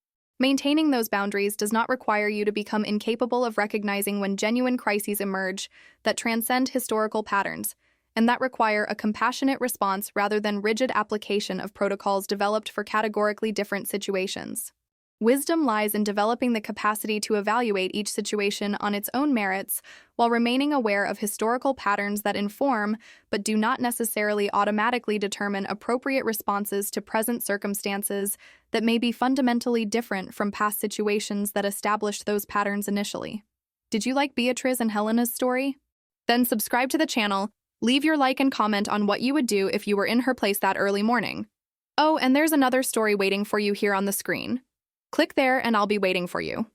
maintaining those boundaries does not require you to become incapable of recognizing when genuine crises emerge that transcend historical patterns, and that require a compassionate response rather than rigid application of protocols developed for categorically different situations. Wisdom lies in developing the capacity to evaluate each situation on its own merits while remaining aware of historical patterns that inform, but do not necessarily automatically determine appropriate responses to present circumstances that may be fundamentally different from past situations that established those patterns initially. Did you like Beatrice and Helena's story? Then subscribe to the channel, leave your like and comment on what you would do if you were in her place that early morning. Oh, and there's another story waiting for you here on the screen. Click there and I'll be waiting for you.